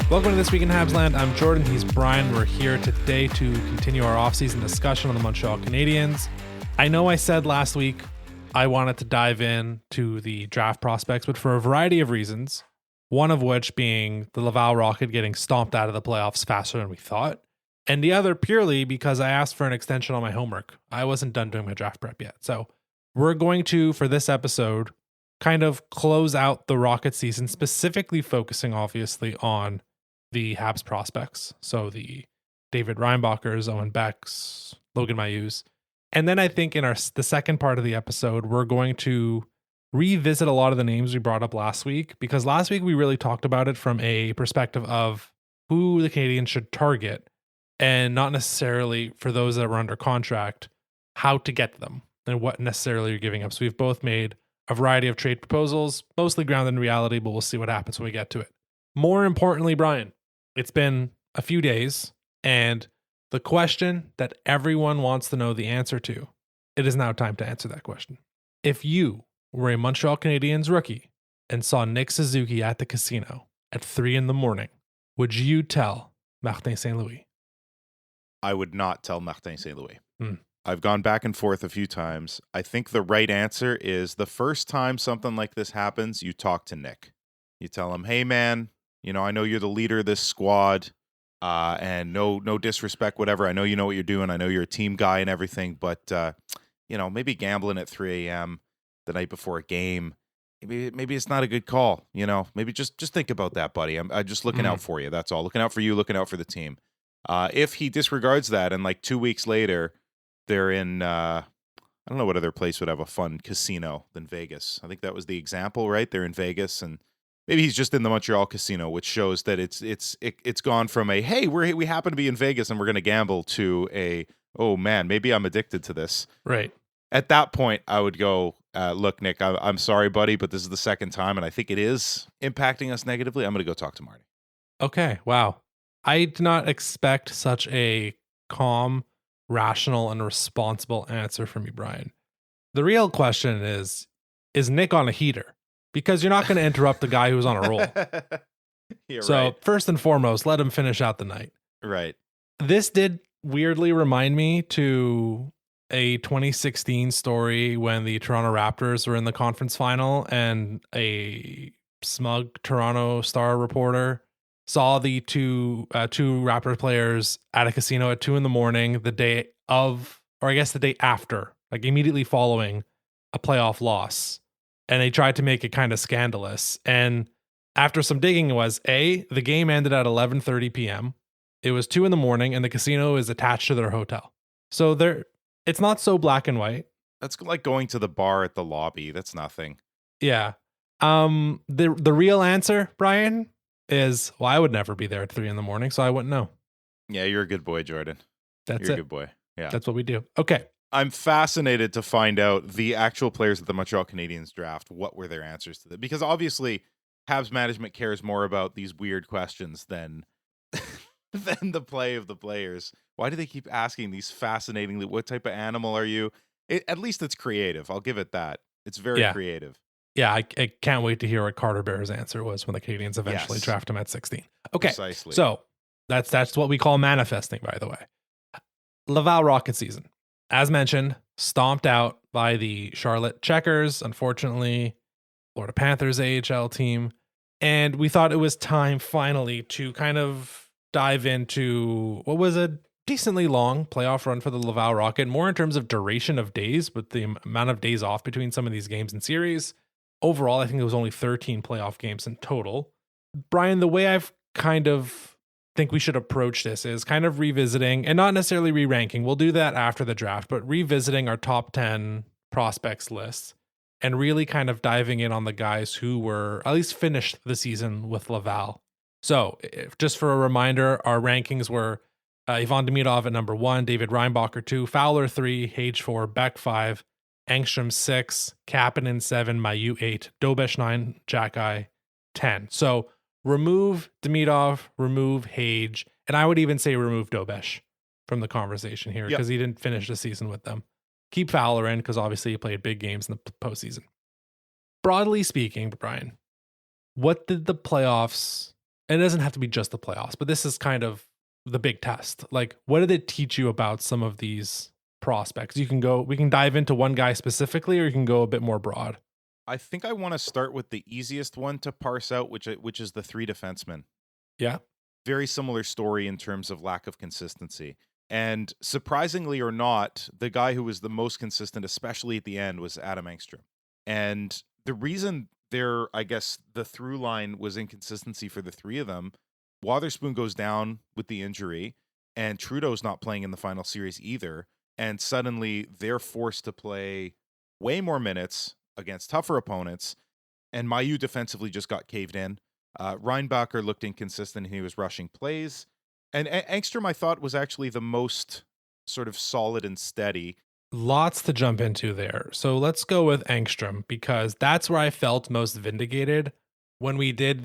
Welcome to This Week in Habsland. I'm Jordan. He's Brian. We're here today to continue our offseason discussion on the Montreal Canadiens. I know I said last week I wanted to dive in to the draft prospects, but for a variety of reasons, one of which being the Laval Rocket getting stomped out of the playoffs faster than we thought, and the other purely because I asked for an extension on my homework. I wasn't done doing my draft prep yet. So we're going to, for this episode, kind of close out the Rocket season, specifically focusing obviously on the Habs prospects. So the David Reinbachers, Owen Becks, Logan Mayus. And then I think in the second part of the episode, we're going to revisit a lot of the names we brought up last week, because last week we really talked about it from a perspective of who the Canadiens should target and not necessarily for those that were under contract, how to get them and what necessarily you're giving up. So we've both made a variety of trade proposals, mostly grounded in reality, but we'll see what happens when we get to it. More importantly, Brian, it's been a few days, and the question that everyone wants to know the answer to, it is now time to answer that question. If you were a Montreal Canadiens rookie and saw Nick Suzuki at the casino at 3 a.m, would you tell Martin St. Louis? I would not tell Martin St. Louis. I've gone back and forth a few times. I think the right answer is the first time something like this happens, you talk to Nick. You tell him, hey, man, I know you're the leader of this squad, and no disrespect, whatever. I know you know what you're doing. I know you're a team guy and everything, but, maybe gambling at 3 a.m. the night before a game, maybe it's not a good call. Maybe just think about that, buddy. I'm just looking out for you. That's all. Looking out for you, looking out for the team. If he disregards that and like 2 weeks later, they're in, I don't know what other place would have a fun casino than Vegas. I think that was the example, right? They're in Vegas, and maybe he's just in the Montreal casino, which shows that it's gone from a, hey, we happen to be in Vegas and we're going to gamble, to a, oh man, maybe I'm addicted to this. Right. At that point, I would go, look, Nick, I'm sorry, buddy, but this is the second time, and I think it is impacting us negatively. I'm going to go talk to Marty. Okay, wow. I did not expect such a calm, rational, and responsible answer from you, Brian. The real question is Nick on a heater? Because you're not going to interrupt the guy who's on a roll. Right. First and foremost, let him finish out the night. Right. This did weirdly remind me to a 2016 story when the Toronto Raptors were in the conference final and a smug Toronto Star reporter saw the two Raptors players at a casino at 2 a.m, the day of, or I guess the day after, like immediately following a playoff loss. And they tried to make it kind of scandalous. And after some digging, it was the game ended at 11:30 p.m. It was 2 a.m, and the casino is attached to their hotel. So it's not so black and white. That's like going to the bar at the lobby. That's nothing. Yeah. The real answer, Brian, is, well, I would never be there at 3 a.m, so I wouldn't know. Yeah, you're a good boy, Jordan. You're a good boy. Yeah. That's what we do. Okay. I'm fascinated to find out the actual players at the Montreal Canadiens draft, what were their answers to that? Because obviously, Habs management cares more about these weird questions than the play of the players. Why do they keep asking these fascinatingly, what type of animal are you? At least it's creative. I'll give it that. It's very creative. Yeah, I can't wait to hear what Carter Bear's answer was when the Canadiens eventually draft him at 16. Okay, precisely. So that's what we call manifesting, by the way. Laval Rocket season. As mentioned, stomped out by the Charlotte Checkers, unfortunately, Florida Panthers AHL team. And we thought it was time finally to kind of dive into what was a decently long playoff run for the Laval Rocket, more in terms of duration of days, but the amount of days off between some of these games and series. Overall, I think it was only 13 playoff games in total. Brian, the way I've kind of think we should approach this is kind of revisiting, and not necessarily re-ranking. We'll do that after the draft, but revisiting our top 10 prospects list and really kind of diving in on the guys who were at least finished the season with Laval. So just for a reminder, our rankings were Ivan Demidov at number 1, David Reinbacher 2, Fowler 3, Hage 4, Beck 5, Engstrom 6, Kapanen 7, Mayu 8, Dobesh 9, Jack 10. So remove Demidov, remove Hage, and I would even say remove Dobesh from the conversation here because he didn't finish the season with them. Keep Fowler in because obviously he played big games in the postseason. Broadly speaking, Brian, what did the playoffs and it doesn't have to be just the playoffs, but this is kind of the big test. Like, what did it teach you about some of these prospects? We can dive into one guy specifically, or you can go a bit more broad. I think I want to start with the easiest one to parse out, which is the three defensemen. Yeah. Very similar story in terms of lack of consistency. And surprisingly or not, the guy who was the most consistent, especially at the end, was Adam Engstrom. And the reason I guess the through line was inconsistency for the three of them. Wotherspoon goes down with the injury, and Trudeau's not playing in the final series either. And suddenly they're forced to play way more minutes against tougher opponents. And Mailloux defensively just got caved in. Reinbacher looked inconsistent. He was rushing plays. And Engstrom, I thought, was actually the most sort of solid and steady. Lots to jump into there. So let's go with Engstrom, because that's where I felt most vindicated when we did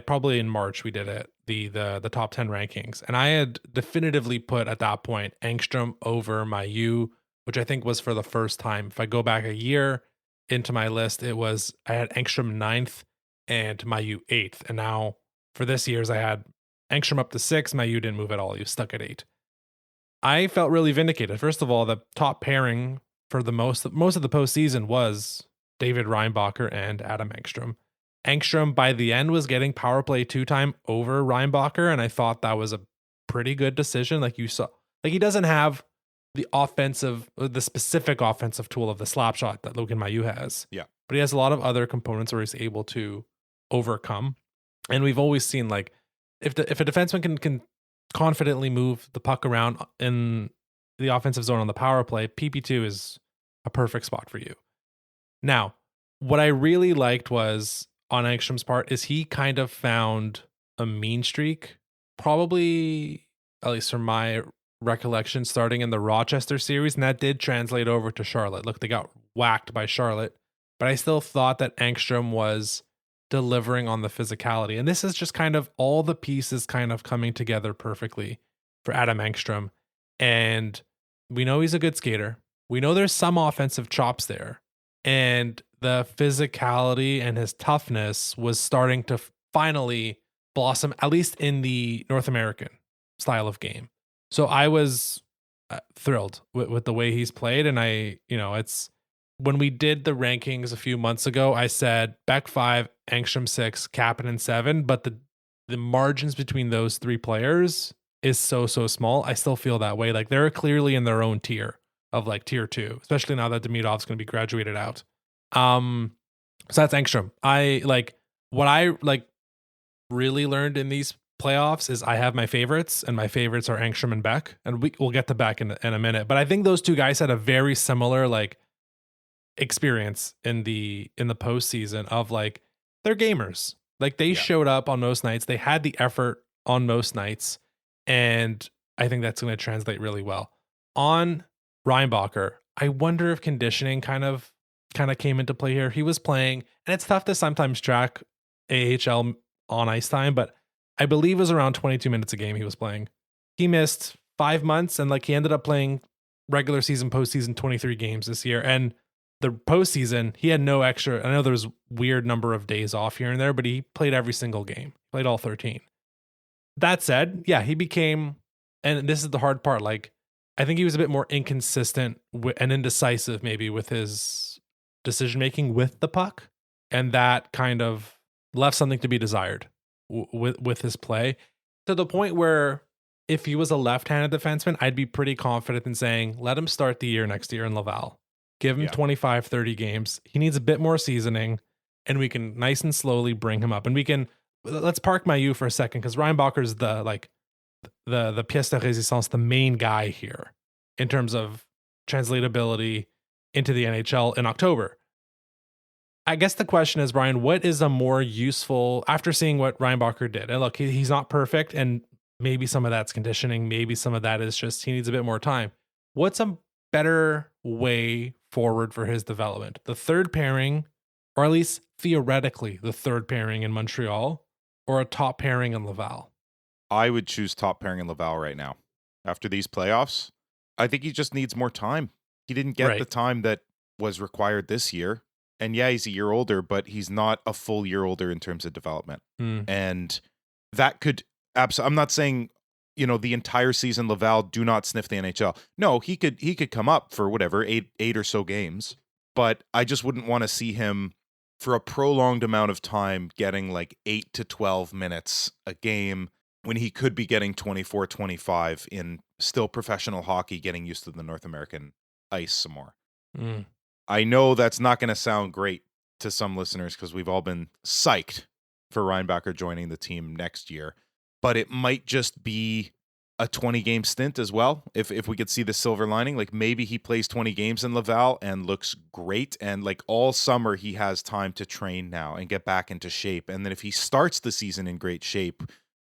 probably in March we did it, the top 10 rankings. And I had definitively put at that point Engstrom over Mailloux, which I think was for the first time. If I go back a year into my list, I had Engstrom 9th and Mailloux 8th. And now for this year's, I had Engstrom up to 6. Mailloux didn't move at all. He was stuck at 8. I felt really vindicated. First of all, the top pairing for the most of the postseason was David Reinbacher and Adam Engstrom. Engstrom by the end was getting power play 2-time over Reinbacher, and I thought that was a pretty good decision. Like you saw, like he doesn't have the specific offensive tool of the slap shot that Logan Mailloux has. Yeah. But he has a lot of other components where he's able to overcome. And we've always seen, like, if a defenseman can confidently move the puck around in the offensive zone on the power play, PP2 is a perfect spot for you. Now, what I really liked was on Engstrom's part is he kind of found a mean streak, probably, at least from my recollection, starting in the Rochester series, and that did translate over to Charlotte. Look, they got whacked by Charlotte, but I still thought that Engstrom was delivering on the physicality. And this is just kind of all the pieces kind of coming together perfectly for Adam Engstrom. And we know he's a good skater. We know there's some offensive chops there. And the physicality and his toughness was starting to finally blossom, at least in the North American style of game. So I was thrilled with the way he's played. And it's when we did the rankings a few months ago, I said Beck 5, Engstrom 6, Kapanen 7, but the margins between those three players is so small. I still feel that way. Like they're clearly in their own tier of like tier 2, especially now that Demidov's going to be graduated out. So that's Engstrom. What I really learned in these playoffs is I have my favorites, and my favorites are Engstrom and Beck, and we'll get to Beck in a minute. But I think those two guys had a very similar experience in the postseason of they're gamers. Like they showed up on most nights. They had the effort on most nights. And I think that's going to translate really well. On Reinbacher, I wonder if conditioning kind of came into play here. He was playing, and it's tough to sometimes track AHL on ice time, but I believe it was around 22 minutes a game he was playing. He missed 5 months, and he ended up playing regular season, postseason 23 games this year. And the postseason, he had no extra. I know there was weird number of days off here and there, but he played every single game. Played all 13. That said, yeah, he became, and this is the hard part, I think he was a bit more inconsistent and indecisive maybe with his decision making with the puck, and that kind of left something to be desired with his play, to the point where if he was a left-handed defenseman, I'd be pretty confident in saying let him start the year next year in Laval. Give him 25, 30 games. He needs a bit more seasoning, and we can nice and slowly bring him up. And let's park Mailloux for a second, because Reinbacher's the pièce de résistance, the main guy here in terms of translatability into the NHL in October. I guess the question is, Brian, what is a more useful, after seeing what Reinbacher did? And look, he's not perfect, and maybe some of that's conditioning. Maybe some of that is just he needs a bit more time. What's a better way forward for his development? The third pairing, or at least theoretically the third pairing in Montreal, or a top pairing in Laval? I would choose top pairing in Laval right now. After these playoffs, I think he just needs more time. He didn't get the time that was required this year. And yeah, he's a year older, but he's not a full year older in terms of development. And that could I'm not saying, the entire season Laval do not sniff the NHL. No, he could come up for whatever, eight or so games, but I just wouldn't want to see him for a prolonged amount of time getting like 8 to 12 minutes a game when he could be getting 24, 25 in still professional hockey, getting used to the North American ice some more. I know that's not going to sound great to some listeners because we've all been psyched for Reinbacher joining the team next year, but it might just be a 20-game stint as well. If we could see the silver lining, like maybe he plays 20 games in Laval and looks great, and like all summer he has time to train now and get back into shape. And then if he starts the season in great shape,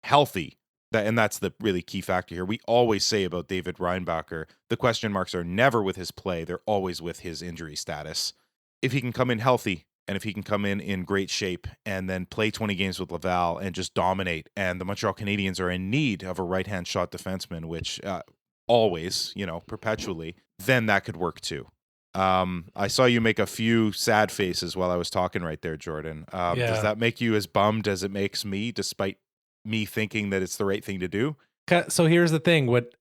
healthy, and that's the really key factor here. We always say about David Reinbacher, the question marks are never with his play. They're always with his injury status. If he can come in healthy and if he can come in great shape and then play 20 games with Laval and just dominate, and the Montreal Canadiens are in need of a right-hand shot defenseman, which always, perpetually, then that could work too. I saw you make a few sad faces while I was talking right there, Jordan. Does that make you as bummed as it makes me, despite me thinking that it's the right thing to do? So here's the thing: what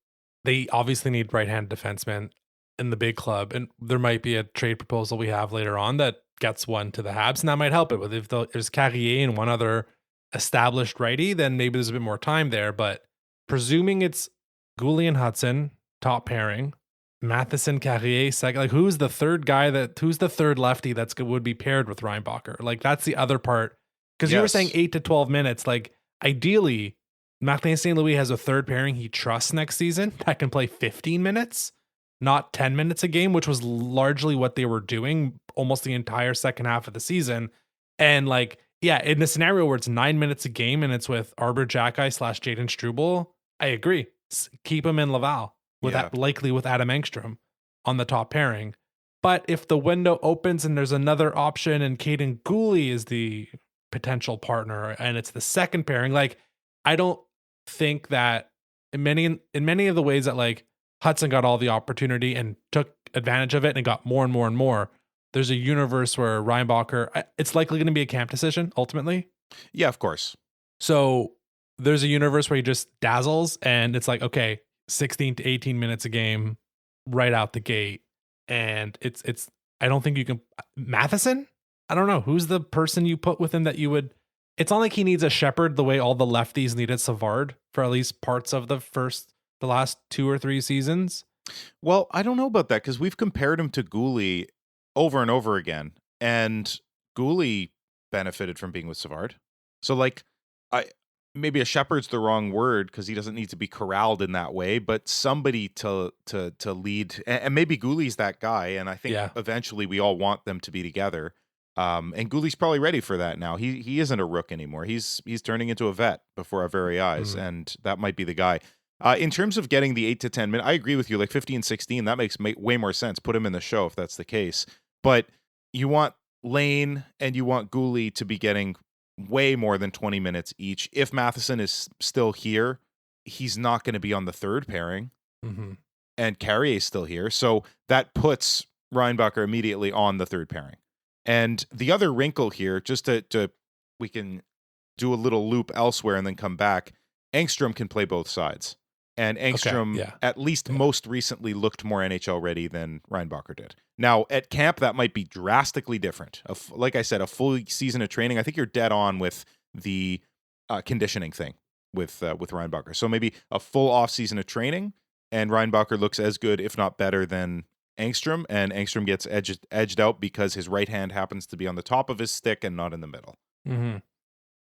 they obviously need right-hand defensemen in the big club, and there might be a trade proposal we have later on that gets one to the Habs, and that might help it. With if there's Carrier and one other established righty, then maybe there's a bit more time there. But presuming it's Goulet and Hudson top pairing, Matheson, Carrier second, like who's the third lefty that's would be paired with Reinbacher? Like that's the other part, because you were saying 8 to 12 minutes, like. Ideally, Martin St. Louis has a third pairing he trusts next season that can play 15 minutes, not 10 minutes a game, which was largely what they were doing almost the entire second half of the season. And like, yeah, in a scenario where it's 9 minutes a game and it's with Arbor Jacki / Jaden Struble, I agree. Keep him in Laval likely with Adam Engstrom on the top pairing. But if the window opens and there's another option and Caden Goulet is the potential partner and it's the second pairing, like I don't think that in many of the ways that like Hudson got all the opportunity and took advantage of it and got more and more and more, there's a universe where Reinbacher, it's likely going to be a camp decision ultimately. Yeah, of course. So there's a universe where he just dazzles and it's like, okay, 16 to 18 minutes a game right out the gate. And it's I don't think you can. Matheson, I don't know who's the person you put with him that you would. It's not like he needs a shepherd the way all the lefties needed Savard for at least parts of the last 2 or 3 seasons. Well, I don't know about that because we've compared him to Goulet over and over again, and Goulet benefited from being with Savard. So like, maybe a shepherd's the wrong word because he doesn't need to be corralled in that way, but somebody to lead, and maybe Goulet's that guy. And I think eventually we all want them to be together. And Goulet's probably ready for that now. He isn't a rook anymore. He's turning into a vet before our very eyes, and that might be the guy. In terms of getting the 8 to 10 minutes, I agree with you. Like 15, 16, that makes way more sense. Put him in the show if that's the case. But you want Lane and you want Goulet to be getting way more than 20 minutes each. If Matheson is still here, he's not going to be on the third pairing, and Carrier's still here. So that puts Reinbacher immediately on the third pairing. And the other wrinkle here, just to we can do a little loop elsewhere and then come back, Engstrom can play both sides. And Engstrom, at least most recently, looked more NHL ready than Reinbacher did. Now, at camp, that might be drastically different. Like I said, a full season of training. I think you're dead on with the conditioning thing with Reinbacher. So maybe a full off season of training, and Reinbacher looks as good, if not better, than Engstrom, and Engstrom gets edged out because his right hand happens to be on the top of his stick and not in the middle.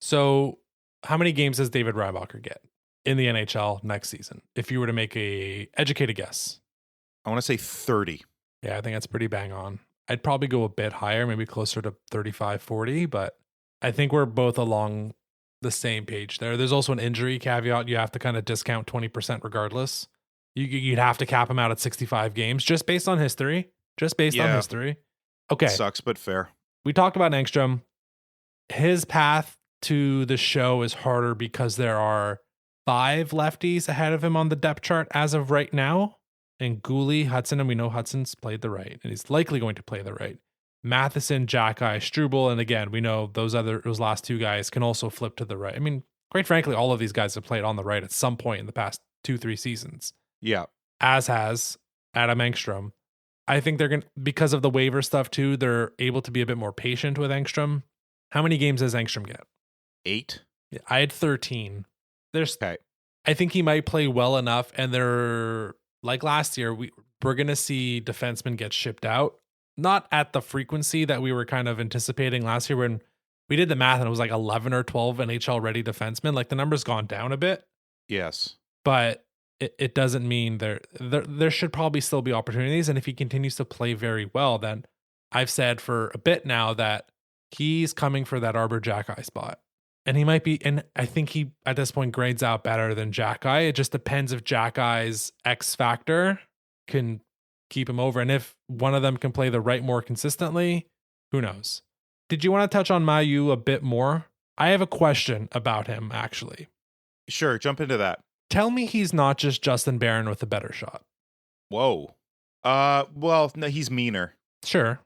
So how many games does David Reinbacher get in the NHL next season? If you were to make a educated guess. I want to say 30. Yeah, I think that's pretty bang on. I'd probably go a bit higher, maybe closer to 35, 40, but I think we're both along the same page there. There's also an injury caveat. You have to kind of discount 20% regardless. You'd have to cap him out at 65 games just based on history. Okay. Sucks, but fair. We talked about Engstrom. His path to the show is harder because there are 5 lefties ahead of him on the depth chart as of right now. And Goulet, Hudson, and we know Hudson's played the right, and he's likely going to play the right. Matheson, Jackeye, Struble, and again, we know those last two guys can also flip to the right. I mean, quite frankly, all of these guys have played on the right at some point in the past 2-3 seasons. Yeah. As has Adam Engstrom. I think they're going to, because of the waiver stuff too, they're able to be a bit more patient with Engstrom. How many games does Engstrom get? 8. Yeah, I had 13. Okay. I think he might play well enough, and they're like last year, we're going to see defensemen get shipped out. Not at the frequency that we were kind of anticipating last year when we did the math and it was like 11 or 12 NHL ready defensemen. Like the number's gone down a bit. Yes. But it doesn't mean there should probably still be opportunities. And if he continues to play very well, then I've said for a bit now that he's coming for that Arbor Jackeye spot. And he might be, and I think he at this point grades out better than Jackeye. It just depends if Jackeye's X factor can keep him over. And if one of them can play the right more consistently, who knows? Did you want to touch on Mailloux a bit more? I have a question about him, actually. Sure, jump into that. Tell me he's not just Justin Barron with a better shot. Whoa. Well, no, he's meaner. Sure.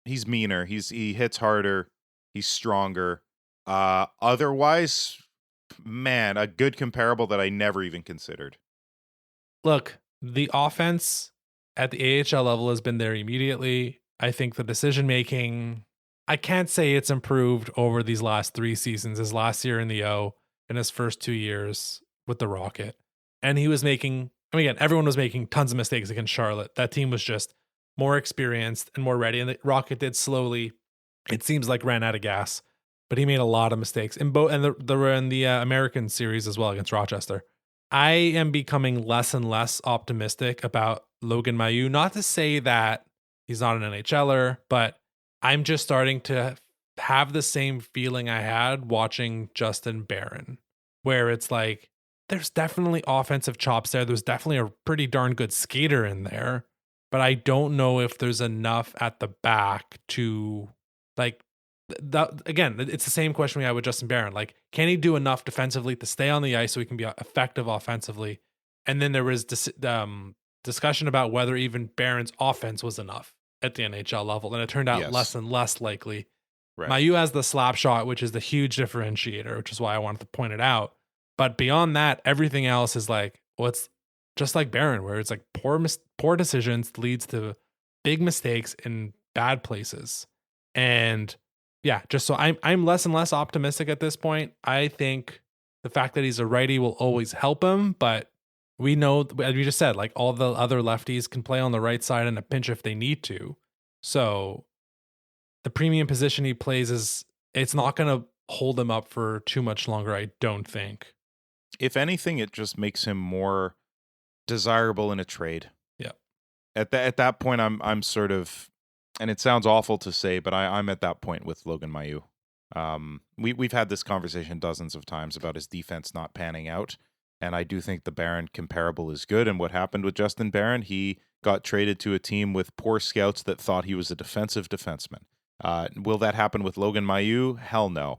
He's meaner. He hits harder. He's stronger. Otherwise, man, a good comparable that I never even considered. Look, the offense at the AHL level has been there immediately. I think the decision making, I can't say it's improved over these last 3 seasons, his last year in the O and his first 2 years with the Rocket. And he was making, I mean, again, everyone was making tons of mistakes against Charlotte. That team was just more experienced and more ready. And the Rocket did slowly, it seems like, ran out of gas. But he made a lot of mistakes in both, and in the American series as well against Rochester. I am becoming less and less optimistic about Logan Mailloux. Not to say that he's not an NHLer, but I'm just starting to have the same feeling I had watching Justin Barron, where it's like, there's definitely offensive chops there. There's definitely a pretty darn good skater in there, but I don't know if there's enough at the back to, like, again, it's the same question we had with Justin Barron. Like, can he do enough defensively to stay on the ice so he can be effective offensively? And then there was discussion about whether even Barron's offense was enough at the NHL level, and it turned out less and less likely. Right. Mailloux has the slap shot, which is the huge differentiator, which is why I wanted to point it out. But beyond that, everything else is like, well, it's just like Barron, where it's like poor decisions leads to big mistakes in bad places. And yeah, just so I'm less and less optimistic at this point. I think the fact that he's a righty will always help him, but we know, as we just said, like all the other lefties can play on the right side in a pinch if they need to. So the premium position he plays it's not going to hold him up for too much longer, I don't think. If anything, it just makes him more desirable in a trade. Yeah. At that point, I'm sort of, and it sounds awful to say, but I'm at that point with Logan Mailloux. We've had this conversation dozens of times about his defense not panning out, and I do think the Barron comparable is good. And what happened with Justin Barron? He got traded to a team with poor scouts that thought he was a defensive defenseman. Will that happen with Logan Mailloux? Hell no.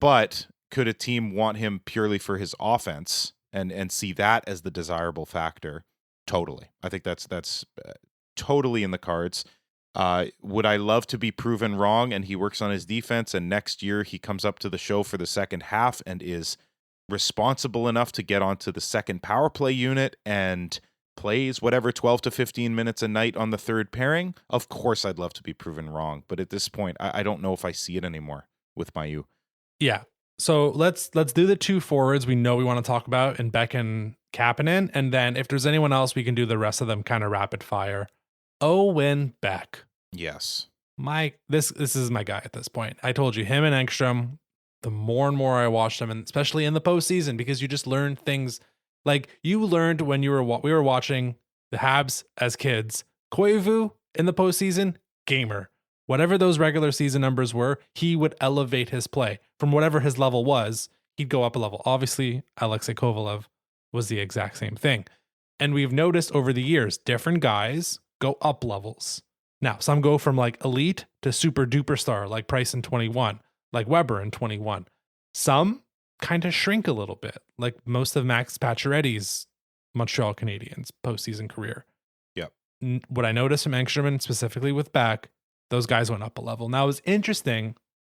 But could a team want him purely for his offense and see that as the desirable factor? Totally. I think that's totally in the cards. Would I love to be proven wrong and he works on his defense and next year he comes up to the show for the second half and is responsible enough to get onto the second power play unit and plays whatever 12 to 15 minutes a night on the third pairing? Of course I'd love to be proven wrong, but at this point I don't know if I see it anymore with Mailloux. Yeah. So let's do the 2 forwards we know we want to talk about in Beck and Kapanen, and then if there's anyone else, we can do the rest of them kind of rapid fire. Owen Beck. Yes. This is my guy at this point. I told you, him and Engstrom, the more and more I watched them, and especially in the postseason, because you just learn things like you learned when we were watching the Habs as kids. Koivu in the postseason, gamer. Whatever those regular season numbers were, he would elevate his play from whatever his level was. He'd go up a level. Obviously, Alexei Kovalev was the exact same thing. And we've noticed over the years, different guys go up levels. Now, some go from like elite to super duper star, like Price in 21, like Weber in 21. Some kind of shrink a little bit, like most of Max Pacioretty's Montreal Canadiens postseason career. Yep. What I noticed from Engstrom, specifically with Beck, those guys went up a level. Now, it was interesting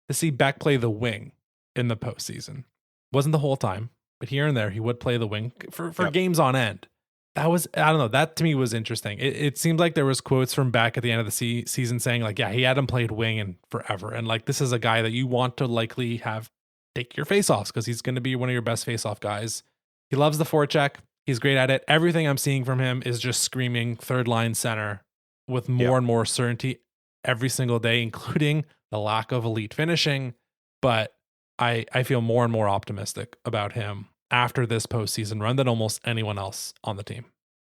to see Beck play the wing in the postseason. Wasn't the whole time, but here and there, he would play the wing for games on end. That was, I don't know, that to me was interesting. It seemed like there was quotes from Beck at the end of the season saying like, yeah, he hadn't played wing in forever. And like, this is a guy that you want to likely have take your faceoffs because he's going to be one of your best faceoff guys. He loves the forecheck. He's great at it. Everything I'm seeing from him is just screaming third line center with more and more certainty every single day, including the lack of elite finishing. But I feel more and more optimistic about him after this postseason run than almost anyone else on the team.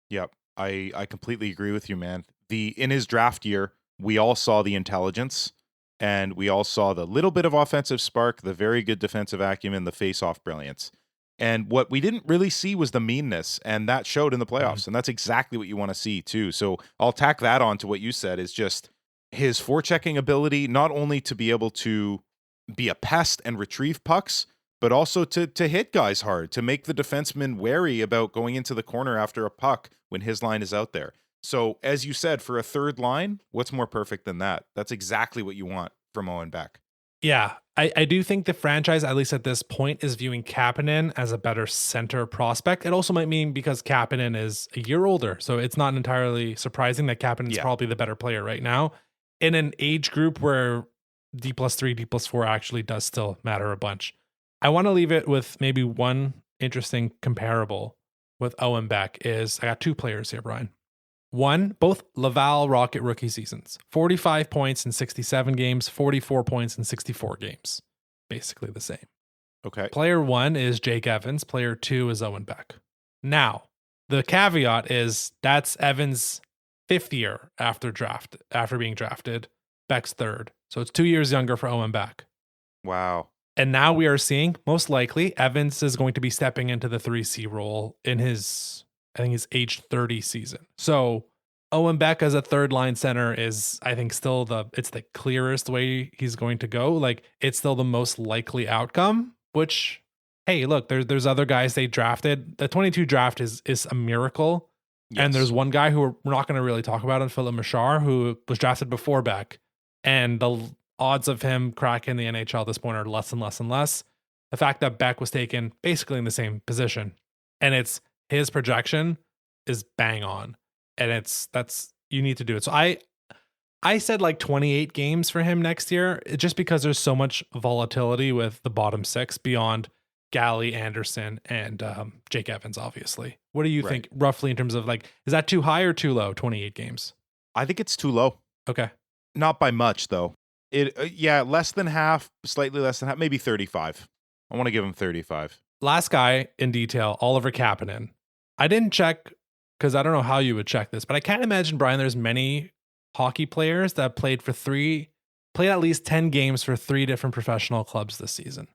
Yep. I completely agree with you, man. In his draft year, we all saw the intelligence and we all saw the little bit of offensive spark, the very good defensive acumen, the face-off brilliance. And what we didn't really see was the meanness, and that showed in the playoffs. And that's exactly what you want to see too. So I'll tack that on to what you said, is just his forechecking ability, not only to be able to be a pest and retrieve pucks, but also to hit guys hard, to make the defenseman wary about going into the corner after a puck when his line is out there. So, as you said, for a third line, what's more perfect than that? That's exactly what you want from Owen Beck. Yeah, I do think the franchise, at least at this point, is viewing Kapanen as a better center prospect. It also might mean because Kapanen is a year older, so it's not entirely surprising that Kapanen is probably the better player right now in an age group where D+3, D+4 actually does still matter a bunch. I want to leave it with maybe one interesting comparable with Owen Beck is I got two players here, Brian. One, both Laval Rocket rookie seasons, 45 points in 67 games, 44 points in 64 games. Basically the same. Okay. Player one is Jake Evans. Player two is Owen Beck. Now, the caveat is that's Evans' fifth year after being drafted. Beck's third. So it's 2 years younger for Owen Beck. Wow. And now we are seeing, most likely, Evans is going to be stepping into the 3C role in his age 30 season. So Owen Beck as a third line center is, I think, still it's the clearest way he's going to go. Like, it's still the most likely outcome, which, hey, look, there's other guys they drafted. The 22 draft is a miracle. Yes. And there's one guy who we're not going to really talk about, Philip Machar, who was drafted before Beck. And the odds of him cracking the NHL at this point are less and less and less. The fact that Beck was taken basically in the same position, and it's his projection is bang on, and you need to do it. So I said like 28 games for him next year, just because there's so much volatility with the bottom six beyond Galley, Anderson, and Jake Evans, obviously. What do you think roughly in terms of like, is that too high or too low, 28 games? I think it's too low. Okay. Not by much, though. Less than half, slightly less than half, maybe 35. I want to give him 35. Last guy in detail, Oliver Kapanen. I didn't check because I don't know how you would check this, but I can't imagine, Brian, there's many hockey players that played at least 10 games for 3 different professional clubs this season.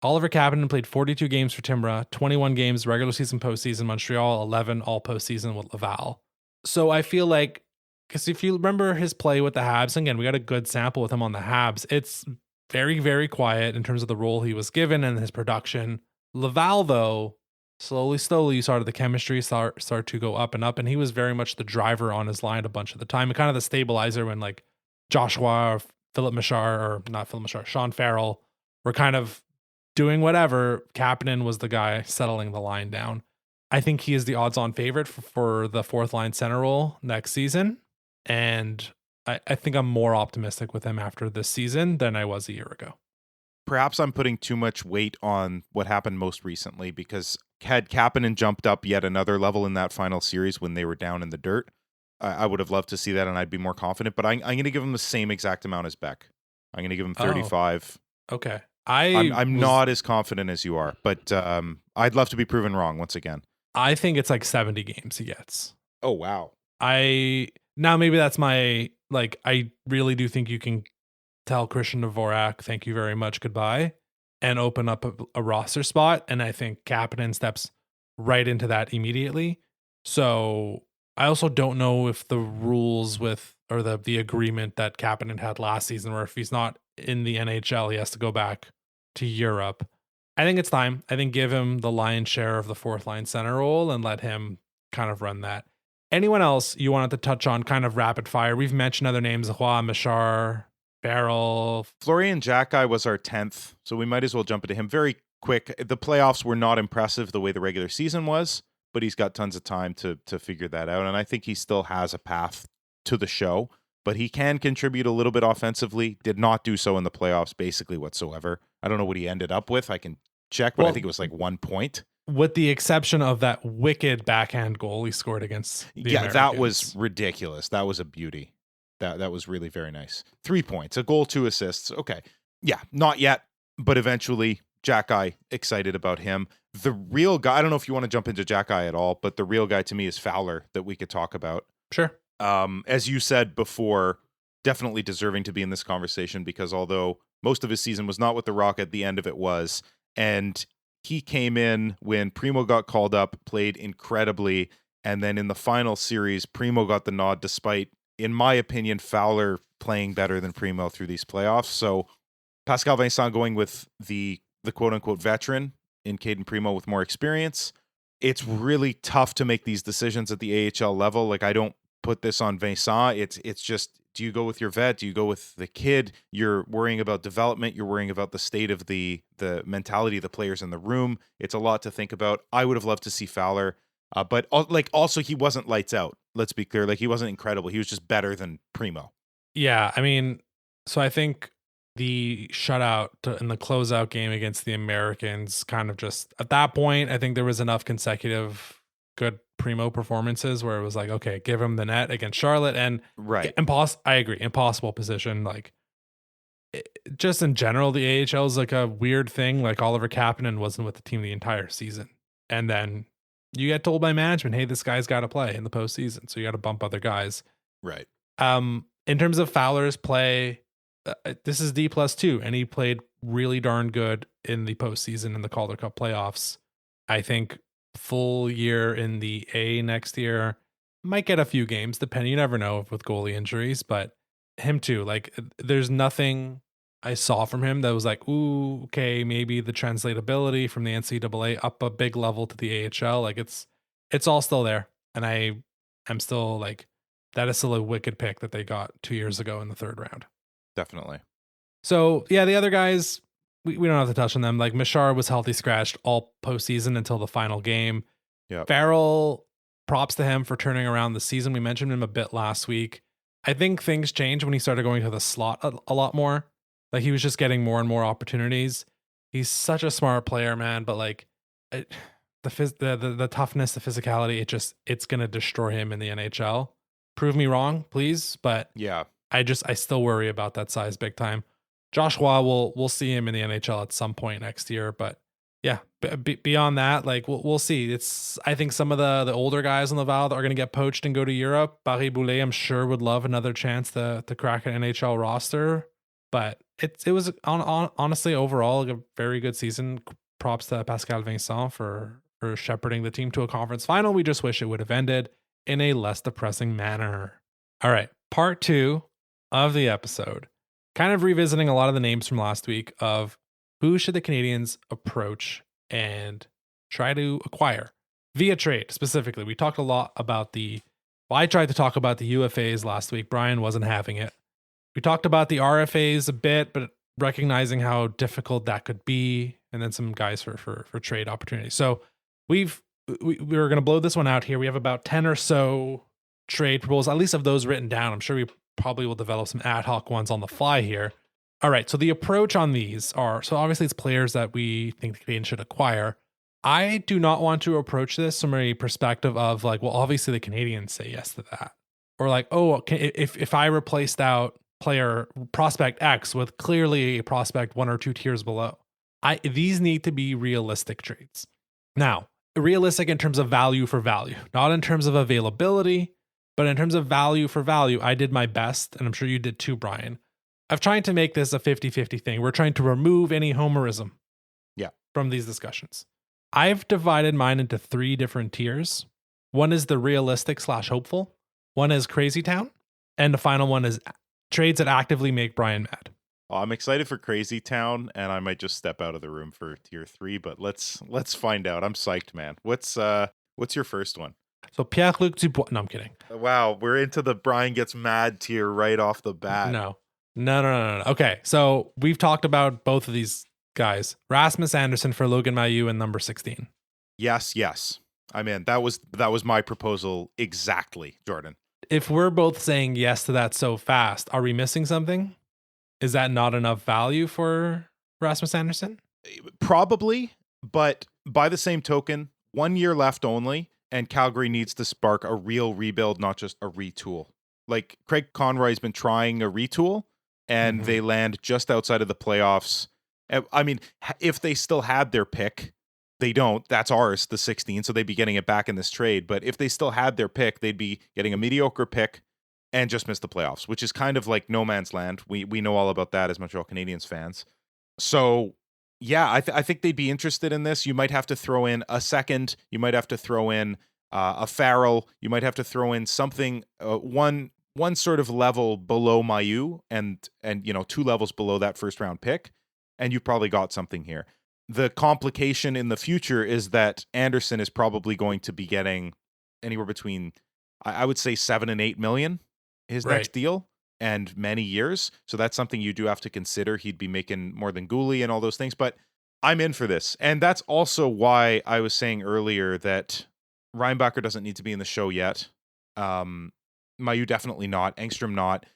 Oliver Kapanen played 42 games for Timbra, 21 games regular season, postseason, Montreal, 11 all postseason with Laval. So I feel like, because if you remember his play with the Habs, again, we got a good sample with him on the Habs. It's very, very quiet in terms of the role he was given and his production. Laval, though, slowly, you started the chemistry start to go up and up, and he was very much the driver on his line a bunch of the time, and kind of the stabilizer when like Joshua or Philip Machar, or not Philip Machar, Sean Farrell were kind of doing whatever. Kapanen was the guy settling the line down. I think he is the odds-on favorite for the fourth line center role next season. And I think I'm more optimistic with him after this season than I was a year ago. Perhaps I'm putting too much weight on what happened most recently, because had Kapanen jumped up yet another level in that final series when they were down in the dirt, I would have loved to see that, and I'd be more confident. But I'm going to give him the same exact amount as Beck. I'm going to give him 35. Okay. I'm not as confident as you are, but I'd love to be proven wrong once again. I think it's like 70 games he gets. Oh, wow. Now maybe that's I really do think you can tell Christian Dvorak, thank you very much, goodbye, and open up a roster spot. And I think Kapanen steps right into that immediately. So I also don't know if the rules or the agreement that Kapanen had last season, where if he's not in the NHL, he has to go back to Europe. I think it's time. I think give him the lion's share of the fourth line center role and let him kind of run that. Anyone else you wanted to touch on kind of rapid fire? We've mentioned other names, Juan, Machar, Barrel. Florian Xhekaj was our 10th, so we might as well jump into him very quick. The playoffs were not impressive the way the regular season was, but he's got tons of time to figure that out, and I think he still has a path to the show, but he can contribute a little bit offensively. Did not do so in the playoffs basically whatsoever. I don't know what he ended up with. I can check, but I think it was like 1 point. With the exception of that wicked backhand goal he scored against the Americans. That was ridiculous. That was a beauty. That was really very nice. 3 points, a goal, 2 assists. Okay. Yeah, not yet, but eventually Xhekaj, excited about him. The real guy, I don't know if you want to jump into Xhekaj at all, but the real guy to me is Fowler that we could talk about. Sure. As you said before, definitely deserving to be in this conversation because although most of his season was not with the Rocket, the end of it was. And he came in when Primo got called up, played incredibly, and then in the final series, Primo got the nod despite, in my opinion, Fowler playing better than Primo through these playoffs. So Pascal Vincent going with the quote-unquote veteran in Caden Primo with more experience. It's really tough to make these decisions at the AHL level. Like, I don't put this on Vincent. It's just, do you go with your vet? Do you go with the kid? You're worrying about development. You're worrying about the state of the mentality of the players in the room. It's a lot to think about. I would have loved to see Fowler, but also he wasn't lights out. Let's be clear. Like, he wasn't incredible. He was just better than Primo. Yeah, I mean, so I think the shutout in the closeout game against the Americans kind of just, at that point, I think there was enough consecutive good Primo performances where it was like, okay, give him the net against Charlotte. And right, I agree, impossible position. Like, just in general, the AHL is like a weird thing. Like, Oliver Kapanen wasn't with the team the entire season, and then you get told by management, hey, this guy's got to play in the postseason, so you got to bump other guys. Right. In terms of Fowler's play, this is D+2, and he played really darn good in the postseason in the Calder Cup playoffs. I think full year in the A next year, might get a few games, depending. You never know with goalie injuries, but him too. Like, there's nothing I saw from him that was like, ooh, okay, maybe the translatability from the NCAA up a big level to the AHL. Like, it's all still there, and I am still like, that is still a wicked pick that they got 2 years ago in the third round. Definitely. So, yeah, the other guys, we don't have to touch on them. Like, Machar was healthy scratched all postseason until the final game. Yeah. Farrell, props to him for turning around the season. We mentioned him a bit last week. I think things changed when he started going to the slot a lot more. Like, he was just getting more and more opportunities. He's such a smart player, man. But like, the toughness, the physicality, it's gonna destroy him in the NHL. Prove me wrong, please. But yeah, I still worry about that size big time. Joshua, we'll see him in the NHL at some point next year, but yeah, beyond that, like we'll see. I think some of the older guys on Laval are going to get poached and go to Europe. Barry Boulay, I'm sure, would love another chance to crack an NHL roster, but it was honestly overall a very good season. Props to Pascal Vincent for shepherding the team to a conference final. We just wish it would have ended in a less depressing manner. All right, part 2 of the episode, kind of revisiting a lot of the names from last week of who should the Canadiens approach and try to acquire via trade. Specifically, we talked a lot about I tried to talk about the UFAs last week. Brian wasn't having it. We talked about the RFAs a bit, but recognizing how difficult that could be, and then some guys for trade opportunities. So we were going to blow this one out here. We have about 10 or so trade proposals, at least of those written down. I'm sure we probably will develop some ad hoc ones on the fly here. All right, so the approach on these so obviously it's players that we think the Canadiens should acquire. I do not want to approach this from a perspective of like, well, obviously the Canadiens say yes to that. Or like, oh, if I replaced out player prospect X with clearly a prospect 1 or 2 tiers below, these need to be realistic trades. Now, realistic in terms of value for value, not in terms of availability, but in terms of value for value. I did my best, and I'm sure you did too, Brian, of trying to make this a 50-50 thing. We're trying to remove any homerism from these discussions. I've divided mine into 3 different tiers. One is the realistic / hopeful. One is Crazy Town. And the final one is trades that actively make Brian mad. Well, I'm excited for Crazy Town, and I might just step out of the room for tier 3, but let's find out. I'm psyched, man. What's your first one? So Pierre-Luc Dubois. No, I'm kidding. Wow, we're into the Brian gets mad tier right off the bat. No. Okay, so we've talked about both of these guys. Rasmus Anderson for Logan Mailloux and number 16. Yes. I mean, that was my proposal exactly, Jordan. If we're both saying yes to that so fast, are we missing something? Is that not enough value for Rasmus Anderson? Probably, but by the same token, 1 year left only, and Calgary needs to spark a real rebuild, not just a retool. Like Craig Conroy's been trying a retool, and they land just outside of the playoffs. I mean, if they still had their pick, they don't. That's ours, the 16, so they'd be getting it back in this trade. But if they still had their pick, they'd be getting a mediocre pick and just miss the playoffs, which is kind of like no man's land. We know all about that as Montreal Canadiens fans. So, yeah, I think they'd be interested in this. You might have to throw in a second. You might have to throw in a Farrell. You might have to throw in something, one sort of level below Mailloux and 2 levels below that first round pick, and you've probably got something here. The complication in the future is that Anderson is probably going to be getting anywhere between, I would say, 7 and 8 million his next deal, and many years. So that's something you do have to consider. He'd be making more than Goulet and all those things, but I'm in for this. And that's also why I was saying earlier that Reinbacher doesn't need to be in the show yet. Mailloux definitely not. Engstrom not.